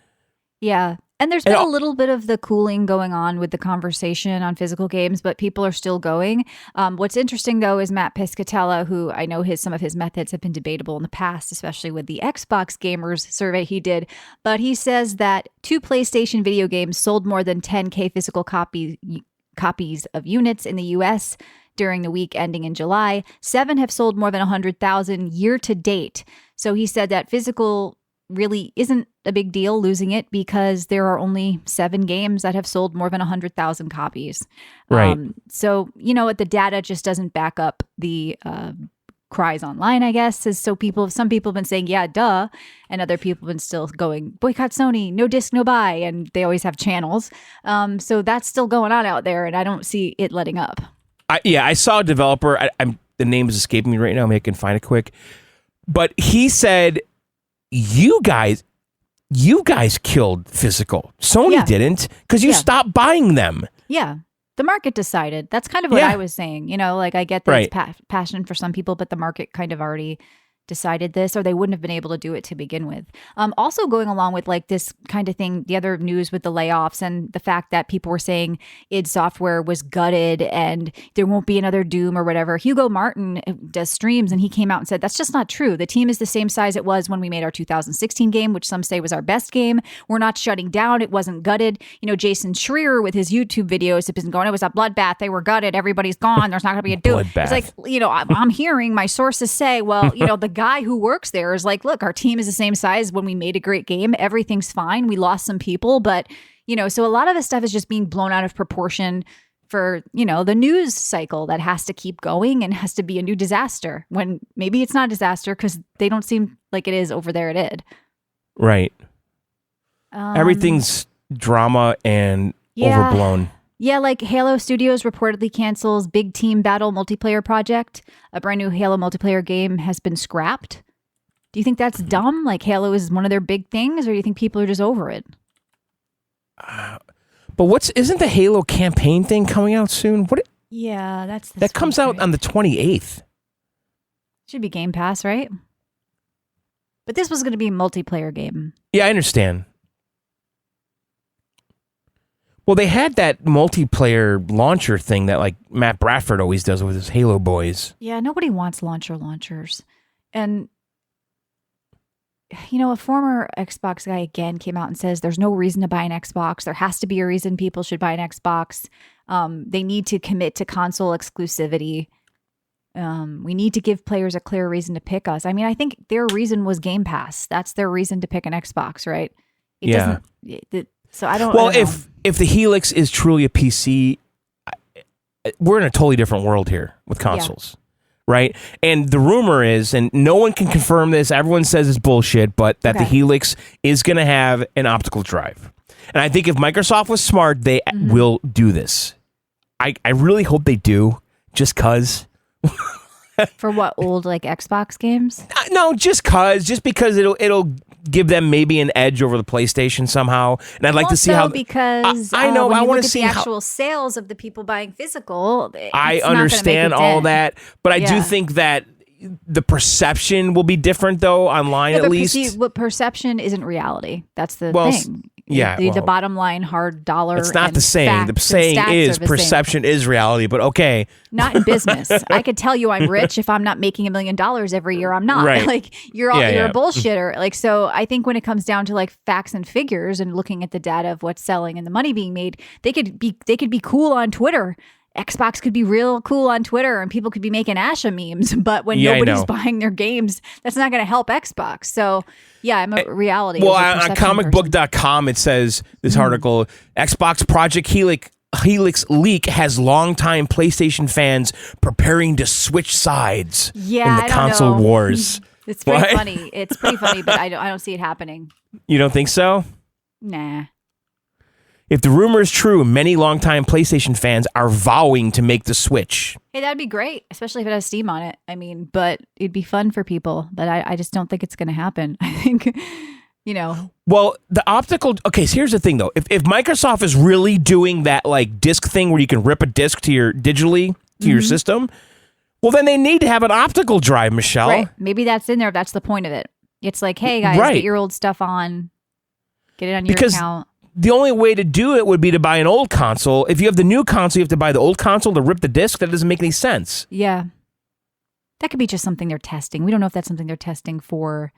Yeah. And there's been a little bit of the cooling going on with the conversation on physical games, but people are still going. What's interesting, though, is Matt Piscatella, who I know some of his methods have been debatable in the past, especially with the Xbox gamers survey he did. But he says that 2 PlayStation video games sold more than 10K physical copies of units in the U.S. during the week ending in July. 7 have sold more than 100,000 year to date. So he said that physical really isn't a big deal losing it because there are only 7 games that have sold more than 100,000 copies. Right. So, you know what? The data just doesn't back up the cries online, I guess. Some people have been saying, yeah, duh. And other people have been still going, boycott Sony, no disc, no buy. And they always have channels. So that's still going on out there. And I don't see it letting up. I saw a developer. The name is escaping me right now. Maybe I can find it quick. But he said, you guys killed physical. Sony didn't, because you stopped buying them. Yeah. The market decided. That's kind of what I was saying. You know, like I get that it's passion for some people, but the market kind of already decided this, or they wouldn't have been able to do it to begin with. Also going along with like this kind of thing, the other news with the layoffs and the fact that people were saying id Software was gutted and there won't be another Doom or whatever. Hugo Martin does streams and he came out and said, that's just not true. The team is the same size it was when we made our 2016 game, which some say was our best game. We're not shutting down. It wasn't gutted. You know, Jason Schreier with his YouTube videos have been going, it was a bloodbath. They were gutted. Everybody's gone. There's not going to be a Doom. It's like, you know, I'm hearing my sources say, well, you know, the guy who works there is like, look, our team is the same size when we made a great game. Everything's fine. We lost some people, but, you know, so a lot of this stuff is just being blown out of proportion for, you know, the news cycle that has to keep going and has to be a new disaster when maybe it's not a disaster because they don't seem like it is over there at id. Right. Everything's drama and overblown. Yeah, like Halo Studios reportedly cancels big team battle multiplayer project. A brand new Halo multiplayer game has been scrapped. Do you think that's dumb? Like Halo is one of their big things, or do you think people are just over it? But isn't the Halo campaign thing coming out soon? Yeah, that comes out on the 28th. Should be Game Pass, right? But this was going to be a multiplayer game. Yeah, I understand. Well, they had that multiplayer launcher thing that like Matt Bradford always does with his Halo boys. Yeah, nobody wants launchers. And, you know, a former Xbox guy again came out and says there's no reason to buy an Xbox. There has to be a reason people should buy an Xbox. They need to commit to console exclusivity. We need to give players a clear reason to pick us. I mean, I think their reason was Game Pass. That's their reason to pick an Xbox, right? So I don't. Well, I don't know. If the Helix is truly a PC, we're in a totally different world here with consoles, right? And the rumor is, and no one can confirm this, everyone says it's bullshit, but that the Helix is going to have an optical drive. And I think if Microsoft was smart, they will do this. I really hope they do, just cause. For what, old like Xbox games? No, just because it'll give them maybe an edge over the PlayStation somehow. And I'd like to see how because I know when I you want look to at see the how actual sales of the people buying physical. I it's not gonna understand make a all dent. that, but I do Yeah. think that the perception will be different though online at but least. see, what perception isn't reality. That's the Well, thing. yeah, the well, bottom line, hard dollar. It's not and the saying. The facts and saying stats is are the same. perception is reality, but okay. Not in business. I could tell you I'm rich if I'm not making $1 million every year. I'm not. Right. Like you're Yeah. a bullshitter. Like so, I think when it comes down to like facts and figures and looking at the data of what's selling and the money being made, they could be cool on Twitter. Xbox could be real cool on Twitter and people could be making Asha memes, but when nobody's buying their games, that's not going to help Xbox. So, yeah, I'm a reality. Well, over on perception comicbook.com, it says this article Xbox Project Helix leak has longtime PlayStation fans preparing to switch sides in the I don't console know. wars. It's pretty What? funny. It's pretty funny, but I don't see it happening. You don't think so? Nah. If the rumor is true, many longtime PlayStation fans are vowing to make the switch. Hey, that'd be great, especially if it has Steam on it. I mean, but it'd be fun for people, but I just don't think it's going to happen. I think, Well, the optical... Okay, so here's the thing, though. If Microsoft is really doing that like disc thing where you can rip a disc to your digitally to your system, well, then they need to have an optical drive, Michelle. right. Maybe that's in there if that's the point of it. It's like, hey, guys, Right. get your old stuff on. Get it on your Because account. the only way to do it would be to buy an old console. If you have the new console, you have to buy the old console to rip the disc. That doesn't make any sense. Yeah. That could be just something they're testing. We don't know if that's something they're testing for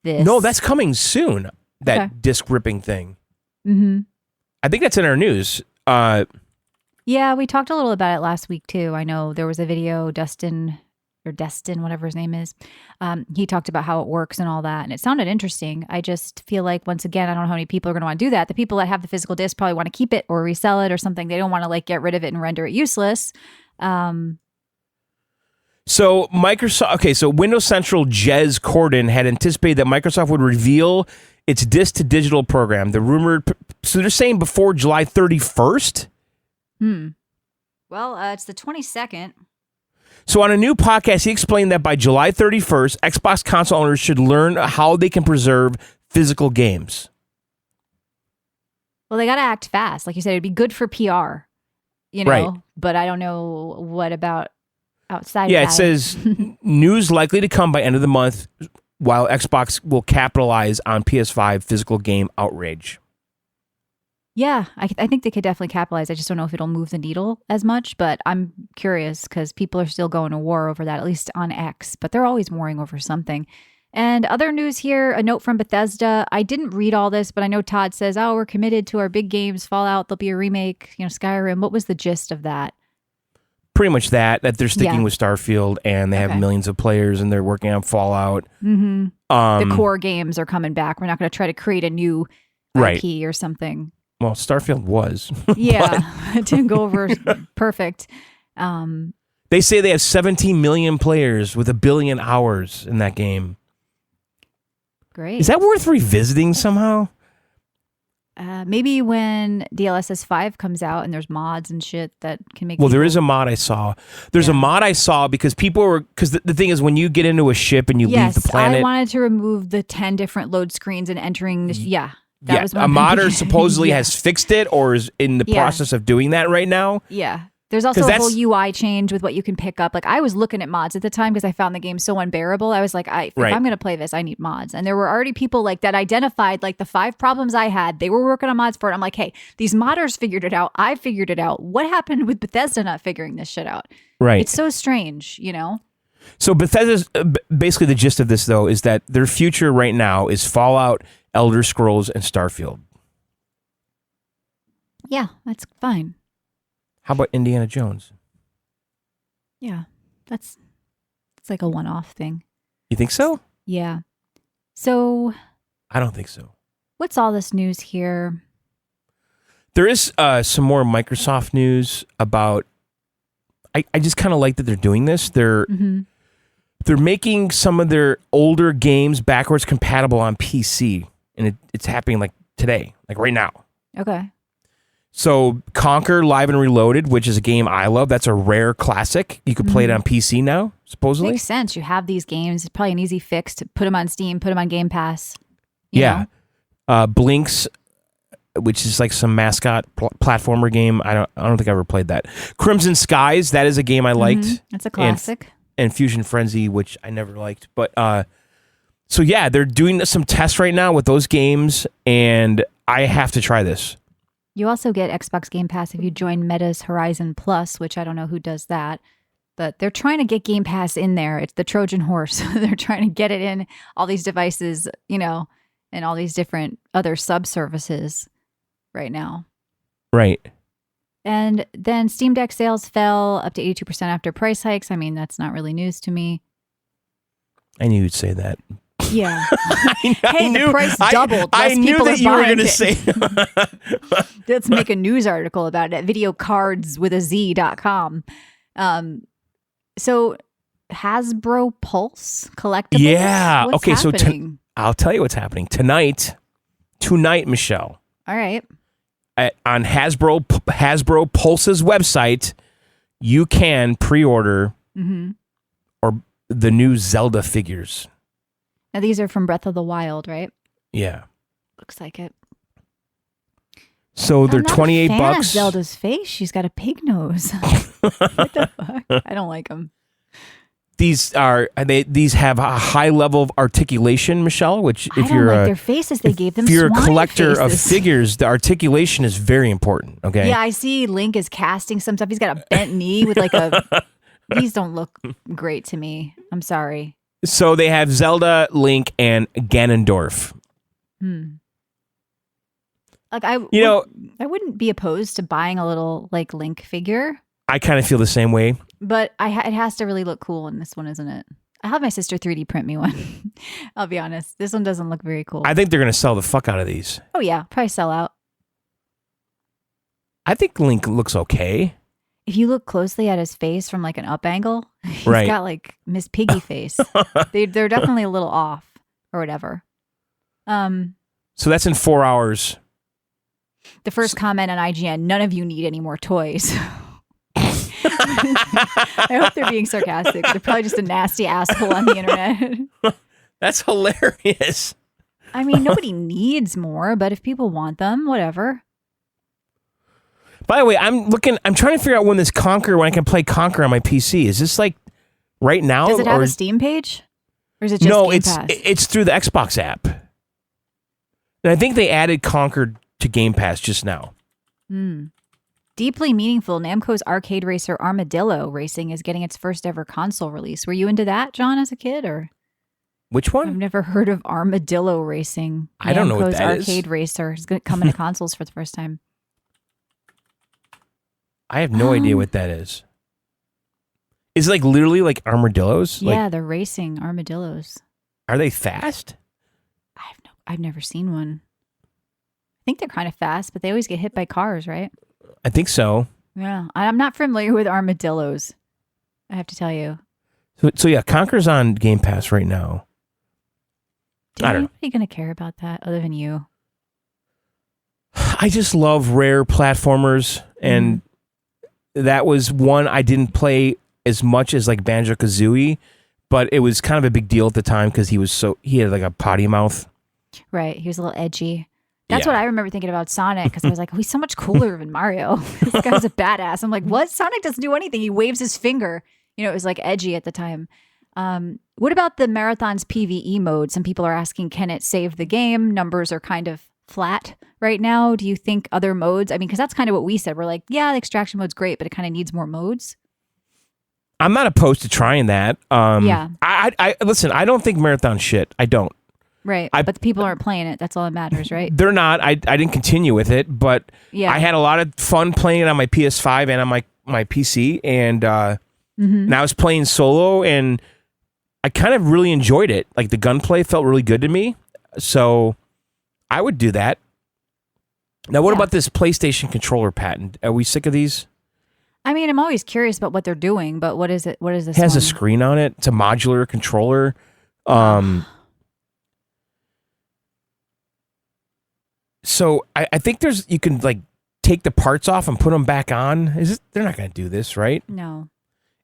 this. No, that's coming soon, that Okay. disc ripping thing. Mm-hmm. I think that's in our news. Yeah, we talked a little about it last week, too. I know there was a video, Destin, whatever his name is. He talked about how it works and all that, and it sounded interesting. I just feel like, once again, I don't know how many people are going to want to do that. The people that have the physical disc probably want to keep it or resell it or something. They don't want to like get rid of it and render it useless. So Windows Central Jez Corden had anticipated that Microsoft would reveal its disc to digital program. So they're saying before July 31st? Well, it's the 22nd. So on a new podcast, he explained that by July 31st, Xbox console owners should learn how they can preserve physical games. Well, they got to act fast. Like you said, it'd be good for PR, Right. But I don't know what about outside Yeah, of it that. says news likely to come by end of the month, while Xbox will capitalize on PS5 physical game outrage. Yeah, I think they could definitely capitalize. I just don't know if it'll move the needle as much, but I'm curious because people are still going to war over that, at least on X, but they're always warring over something. And other news here, a note from Bethesda. I didn't read all this, but I know Todd says, oh, we're committed to our big games, Fallout, there'll be a remake, Skyrim. What was the gist of that? Pretty much that they're sticking Yeah. with Starfield, and they have Okay. millions of players, and they're working on Fallout. Mm-hmm. Um, The core games are coming back. We're not going to try to create a new Right. IP or something. Well, Starfield was. Yeah, it didn't go over perfect. They say they have 17 million players with 1 billion hours in that game. Great. Is that worth revisiting somehow? Maybe when DLSS 5 comes out and there's mods and shit that can make. Well, there people- is a mod I saw. There's a Yeah. mod I saw because people were... Because the thing is, when you get into a ship and you leave the planet... I wanted to remove the 10 different load screens and entering this. Yeah. That was a one of modder the- supposedly Yeah. has fixed it or is in the Yeah. process of doing that right now. Yeah. There's also 'Cause a whole that's- UI change with what you can pick up. Like I was looking at mods at the time because I found the game so unbearable. I was like, if Right. I'm going to play this, I need mods. And there were already people like that identified like the 5 problems I had. They were working on mods for it. I'm like, hey, these modders figured it out. I figured it out. What happened with Bethesda not figuring this shit out? Right. It's so strange, So Bethesda's... basically the gist of this, though, is that their future right now is Fallout, Elder Scrolls, and Starfield. Yeah, that's fine. How about Indiana Jones? Yeah, it's like a one-off thing. You think so? Yeah. So I don't think so. what's all this news here? There is some more Microsoft news about... I just kind of like that they're doing this. They're making some of their older games backwards compatible on PC, and it's happening like today, like right now. Okay. So Conquer Live and Reloaded, which is a game I love. That's a rare classic. You can play it on PC now, supposedly. Makes sense. You have these games. It's probably an easy fix to put them on Steam, put them on Game Pass. You know? Blinks, which is like some mascot platformer game. I don't think I ever played that. Crimson Skies, that is a game I liked. It's a classic. And Fusion Frenzy, which I never liked. But so yeah, they're doing some tests right now with those games, and I have to try this. You also get Xbox Game Pass if you join Meta's Horizon Plus, which I don't know who does that. But they're trying to get Game Pass in there. It's the Trojan horse. They're trying to get it in all these devices, you know, and all these different other sub-services right now. Right. And then Steam Deck sales fell up to 82% after price hikes. I mean, that's not really news to me. I knew you'd say that. Yeah. I knew, the price doubled. I knew that you were going to say. Let's make a news article about it at videocards.com. So Hasbro Pulse collectibles. Yeah. What's okay. happening? So I'll tell you what's happening tonight, Michelle. All right. On Hasbro Pulse's website, you can pre-order or the new Zelda figures. Now these are from Breath of the Wild, right? Yeah. Looks like it. So they're I'm not $28 a fan bucks. Of Zelda's face. She's got a pig nose. What the fuck? I don't like them. These have a high level of articulation, Michelle. Which, if you're their faces, they gave them. If you're a swine collector of faces. figures, the articulation is very important. Okay. Yeah, I see Link is casting some stuff. He's got a bent knee with like a. These don't look great to me. I'm sorry. So they have Zelda, Link, and Ganondorf. Like I wouldn't be opposed to buying a little like Link figure. I kind of feel the same way. But it has to really look cool in this one, isn't it? I'll have my sister 3D print me one. I'll be honest. This one doesn't look very cool. I think they're going to sell the fuck out of these. Oh, yeah. Probably sell out. I think Link looks okay. If you look closely at his face from like an up angle, he's Right. got like Miss Piggy face. They're definitely a little off or whatever. So that's in 4 hours. The first comment on IGN, none of you need any more toys. I hope they're being sarcastic. They're probably just a nasty asshole on the internet. That's hilarious. I mean, nobody needs more, but if people want them, whatever. By the way, I'm trying to figure out when I can play Conquer on my PC. Is this like right now? Does it have a Steam page? Or is it just Game Pass? It's through the Xbox app. And I think they added Conquer to Game Pass just now. Deeply meaningful, Namco's arcade racer Armadillo Racing is getting its first ever console release. Were you into that, John, as a kid? Or Which one? I've never heard of Armadillo Racing. I don't know what that is. Namco's arcade racer is going to come into consoles for the first time. I have no idea what that is. Is it like literally like armadillos? Yeah, they're racing armadillos. Are they fast? I've never seen one. I think they're kind of fast, but they always get hit by cars, right? I think so. Yeah, I'm not familiar with armadillos. I have to tell you. So yeah, Conquer's on Game Pass right now. Is I don't know. anybody going to care about that other than you? I just love rare platformers, and that was one I didn't play as much as like Banjo-Kazooie, but it was kind of a big deal at the time because he had like a potty mouth. Right, he was a little edgy. That's what I remember thinking about Sonic, because I was like, oh, he's so much cooler than Mario. This guy's a badass. I'm like, what? Sonic doesn't do anything. He waves his finger. You know, it was like edgy at the time. What about the Marathon's PvE mode? Some people are asking, can it save the game? Numbers are kind of flat right now. Do you think other modes? I mean, because that's kind of what we said. We're like, yeah, the extraction mode's great, but it kind of needs more modes. I'm not opposed to trying that. Yeah. I listen, I don't think Marathon shit. I don't. Right. But the people aren't playing it. That's all that matters, right? They're not. I didn't continue with it, but I had a lot of fun playing it on my PS5 and on my PC. And, and I was playing solo, and I kind of really enjoyed it. Like the gunplay felt really good to me. So I would do that. Now, what about this PlayStation controller patent? Are we sick of these? I mean, I'm always curious about what they're doing, but what is it? What is this? It has one? a screen on it. It's a modular controller. So I think you can like take the parts off and put them back on. They're not going to do this, right? No.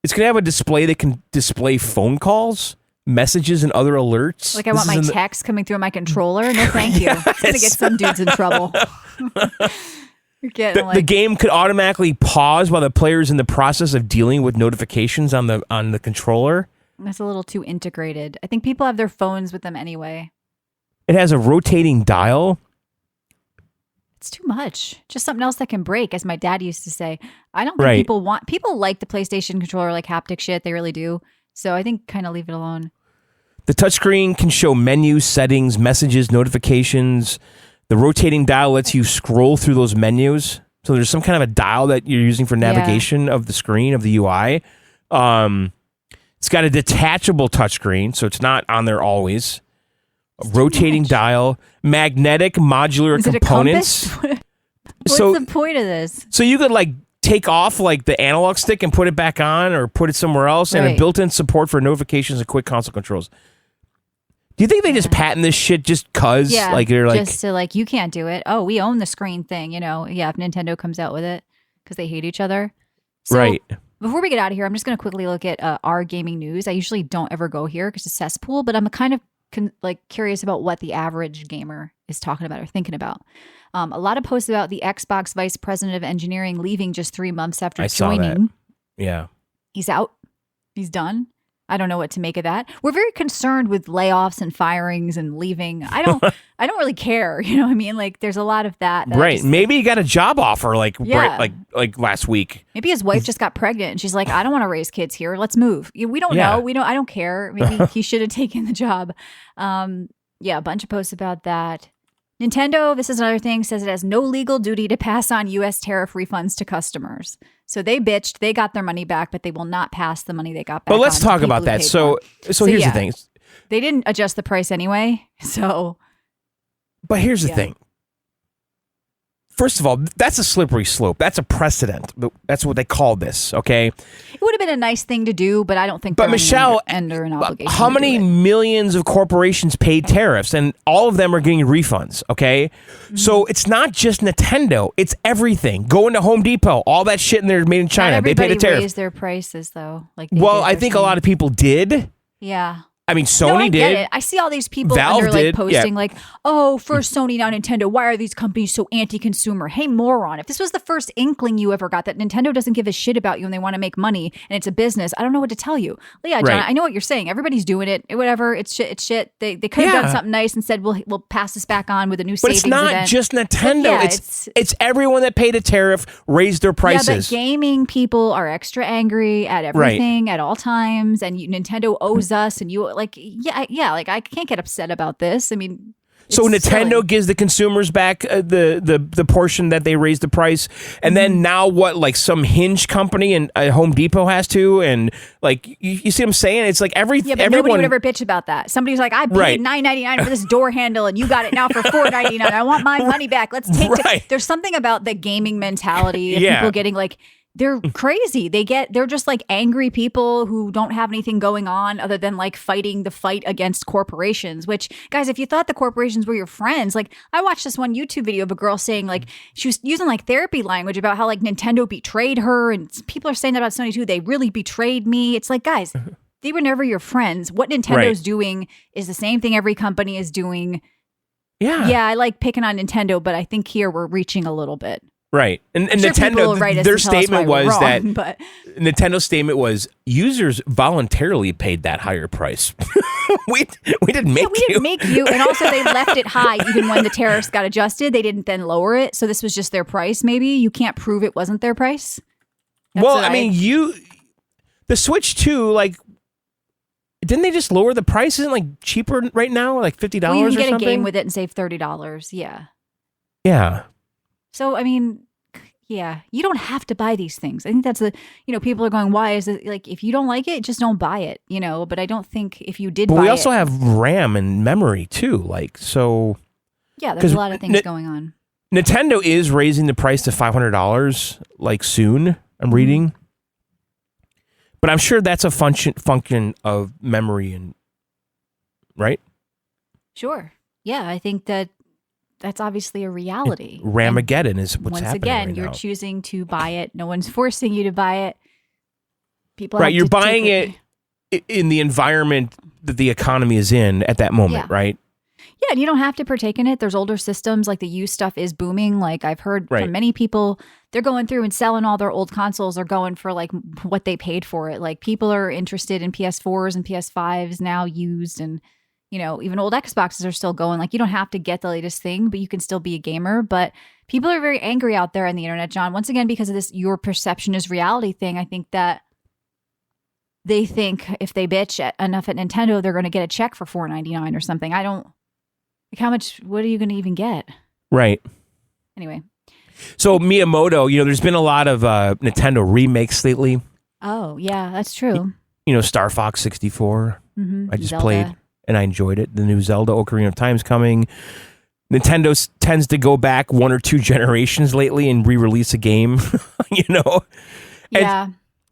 It's going to have a display that can display phone calls, messages, and other alerts. Like I want my text coming through my controller. No, thank you. It's going to get some dudes in trouble. You're getting the game could automatically pause while the player is in the process of dealing with notifications on the controller. That's a little too integrated. I think people have their phones with them anyway. It has a rotating dial. It's too much. Just something else that can break, as my dad used to say. I don't think people like the PlayStation controller, like haptic shit. They really do. So I think kind of leave it alone. The touchscreen can show menus, settings, messages, notifications. The rotating dial lets you scroll through those menus. So there's some kind of a dial that you're using for navigation of the screen, of the UI. It's got a detachable touchscreen, so it's not on there always. A rotating dial, magnetic modular components. What's the point of this? So you could like take off like the analog stick and put it back on, or put it somewhere else, and a built-in support for notifications and quick console controls. Do you think they just patent this shit just cause? Yeah, like they're like, just to like, you can't do it. Oh, we own the screen thing, you know? Yeah, if Nintendo comes out with it because they hate each other. So, right. Before we get out of here, I'm just going to quickly look at our gaming news. I usually don't ever go here because it's a cesspool, but I'm kind of curious about what the average gamer is talking about or thinking about. A lot of posts about the Xbox vice president of engineering leaving just 3 months after joining. Saw that. Yeah. He's out. He's done. I don't know what to make of that. We're very concerned with layoffs and firings and leaving. I don't really care. You know what I mean? Like there's a lot of that. Right. Maybe he got a job offer like last week. Maybe his wife just got pregnant and she's like, I don't want to raise kids here. Let's move. We don't know. I don't care. Maybe he should have taken the job. A bunch of posts about that. Nintendo, this is another thing, says it has no legal duty to pass on U.S. tariff refunds to customers. So they bitched, they got their money back, but they will not pass the money they got back. But let's talk about that. So here's the thing. They didn't adjust the price anyway. But here's the thing. First of all, that's a slippery slope. That's a precedent. That's what they call this, okay? It would have been a nice thing to do, but I don't think But Michelle, under an obligation. How many millions of corporations paid tariffs, and all of them are getting refunds, okay? Mm-hmm. So it's not just Nintendo. It's everything. Go into Home Depot. All that shit in there is made in China. They paid a tariff. Raised their prices, though. I think a lot of people did. Yeah. I mean, Sony did. Get it. I see all these people Valve under did. posting first Sony, now Nintendo. Why are these companies so anti-consumer? Hey, moron. If this was the first inkling you ever got that Nintendo doesn't give a shit about you and they want to make money and it's a business, I don't know what to tell you. But yeah, John, I know what you're saying. Everybody's doing it. Whatever. It's shit. It's shit. They could have done something nice and said, we'll pass this back on with a new savings event. But it's not just Nintendo. It's everyone that paid a tariff raised their prices. Yeah, but gaming people are extra angry at everything at all times, and Nintendo owes us, and I can't get upset about this. I mean, so Nintendo gives the consumers back the portion that they raised the price, and then now what? Like some Hinge company and Home Depot has to, and like you see what I'm saying? It's like everything. Yeah, but nobody would ever bitch about that. Somebody's like, I paid $9.99 for this door handle, and you got it now for $4.99. I want my money back. Let's take it. There's something about the gaming mentality of people getting like. They're crazy. They're just like angry people who don't have anything going on other than like fighting the fight against corporations, which, guys, if you thought the corporations were your friends, like I watched this one YouTube video of a girl saying like she was using like therapy language about how like Nintendo betrayed her, and people are saying that about Sony too. They really betrayed me. It's like, guys, they were never your friends. What Nintendo's doing is the same thing every company is doing. Yeah, I like picking on Nintendo, but I think here we're reaching a little bit. Right. And sure, Nintendo, their statement was wrong, that but Nintendo's statement was users voluntarily paid that higher price. we didn't make you. We didn't make you. And also they left it high even when the tariffs got adjusted. They didn't then lower it. So this was just their price. Maybe you can't prove it wasn't their price. The Switch 2, like, didn't they just lower the price? Isn't it like cheaper right now? Like $50 or something? You can get a game with it and save $30. Yeah. Yeah. So, I mean, you don't have to buy these things. I think that's people are going, why is it like, if you don't like it, just don't buy it, but I don't think if you did buy it. But we also have RAM and memory too. Like, so. Yeah, there's a lot of things going on. Nintendo is raising the price to $500 like soon, I'm reading. But I'm sure that's a function of memory right? Sure. Yeah, I think that that's obviously a reality. Ramageddon is what's once happening again, right you're now. choosing to buy it. No one's forcing you to buy it. People Right, have you're to buying take it in the environment that the economy is in at that moment, Yeah. right? Yeah, and you don't have to partake in it. There's older systems, like the used stuff is booming. Like I've heard Right. from many people, they're going through and selling all their old consoles. They're going for like what they paid for it. Like people are interested in PS4s and PS5s now used, and even old Xboxes are still going. Like you don't have to get the latest thing, but you can still be a gamer. But people are very angry out there on the internet, John. Once again, because of this your perception is reality thing. I think that they think if they bitch enough at Nintendo, they're going to get a check for $4.99 or something. I don't. Like how much, what are you going to even get? Right. Anyway. So Miyamoto, there's been a lot of Nintendo remakes lately. Oh, yeah, that's true. Star Fox 64. I just Zelda. played and I enjoyed it. The new Zelda, Ocarina of Time's coming. Nintendo tends to go back 1 or 2 generations lately and re-release a game, Yeah.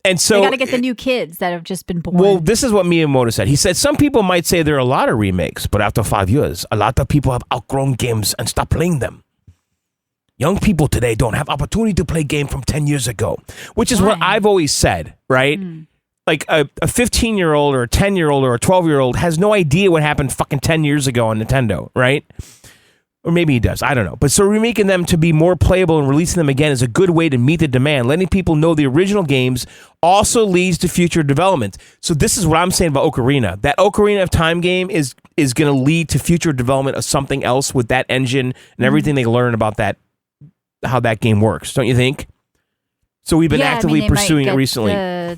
And so they got to get the new kids that have just been born. Well, this is what Miyamoto said. He said, some people might say there are a lot of remakes, but after 5 years, a lot of people have outgrown games and stopped playing them. Young people today don't have opportunity to play game from 10 years ago, which is what I've always said, right? Like a 15-year-old or a 10-year-old or a 12-year-old has no idea what happened fucking 10 years ago on Nintendo, right? Or maybe he does. I don't know. But so remaking them to be more playable and releasing them again is a good way to meet the demand. Letting people know the original games also leads to future development. So this is what I'm saying about Ocarina. That Ocarina of Time game is going to lead to future development of something else with that engine and everything they learn about that, how that game works. Don't you think? So we've been actively they pursuing might it recently.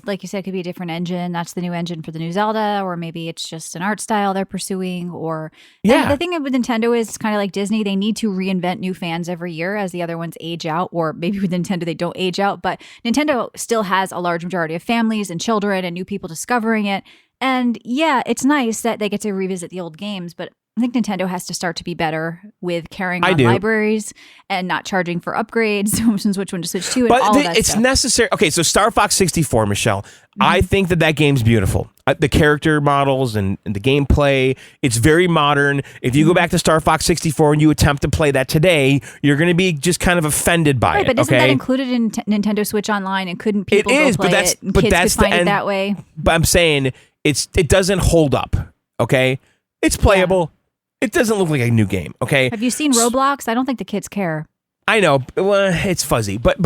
Like you said, it could be a different engine. That's the new engine for the new Zelda, or maybe it's just an art style they're pursuing. Or and the thing with Nintendo is kind of like Disney; they need to reinvent new fans every year as the other ones age out. Or maybe with Nintendo they don't age out, but Nintendo still has a large majority of families and children and new people discovering it. And yeah, it's nice that they get to revisit the old games, but I think Nintendo has to start to be better with carrying on libraries and not charging for upgrades, which one to switch to, and all of that it's stuff. necessary. Okay, so Star Fox 64, Michelle, I think that game's beautiful. The character models and the gameplay, it's very modern. If you go back to Star Fox 64 and you attempt to play that today, you're going to be just kind of offended by it. But isn't that included in Nintendo Switch Online? And couldn't people go play it? And kids could find it that way. But I'm saying it doesn't hold up. Okay, it's playable. It doesn't look like a new game, okay? Have you seen Roblox? I don't think the kids care. I know. Well, it's fuzzy. But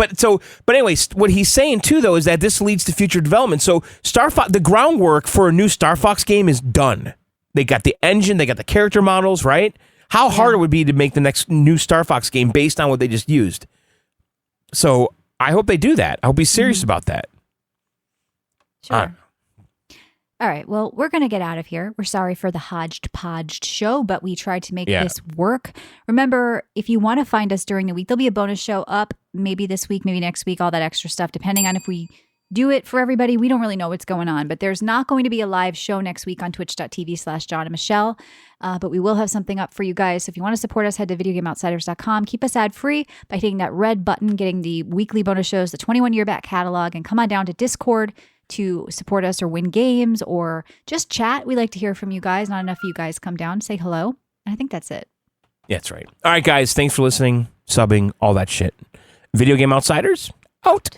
anyways, what he's saying too though is that this leads to future development. So the groundwork for a new Star Fox game is done. They got the engine, they got the character models, right? How hard it would be to make the next new Star Fox game based on what they just used. So I hope they do that. I hope he's serious about that. Sure. All right, well, we're going to get out of here. We're sorry for the hodgepodge show, but we tried to make this work. Remember, if you want to find us during the week, there'll be a bonus show up maybe this week, maybe next week, all that extra stuff, depending on if we do it for everybody. We don't really know what's going on, but there's not going to be a live show next week on twitch.tv/John and Michelle, but we will have something up for you guys. So if you want to support us, head to videogameoutsiders.com. Keep us ad-free by hitting that red button, getting the weekly bonus shows, the 21-year back catalog, and come on down to Discord to support us or win games or just chat. We like to hear from you guys. Not enough of you guys come down, say hello. And I think that's it. Yeah, that's right. All right, guys. Thanks for listening, subbing, all that shit. Video Game Outsiders, out.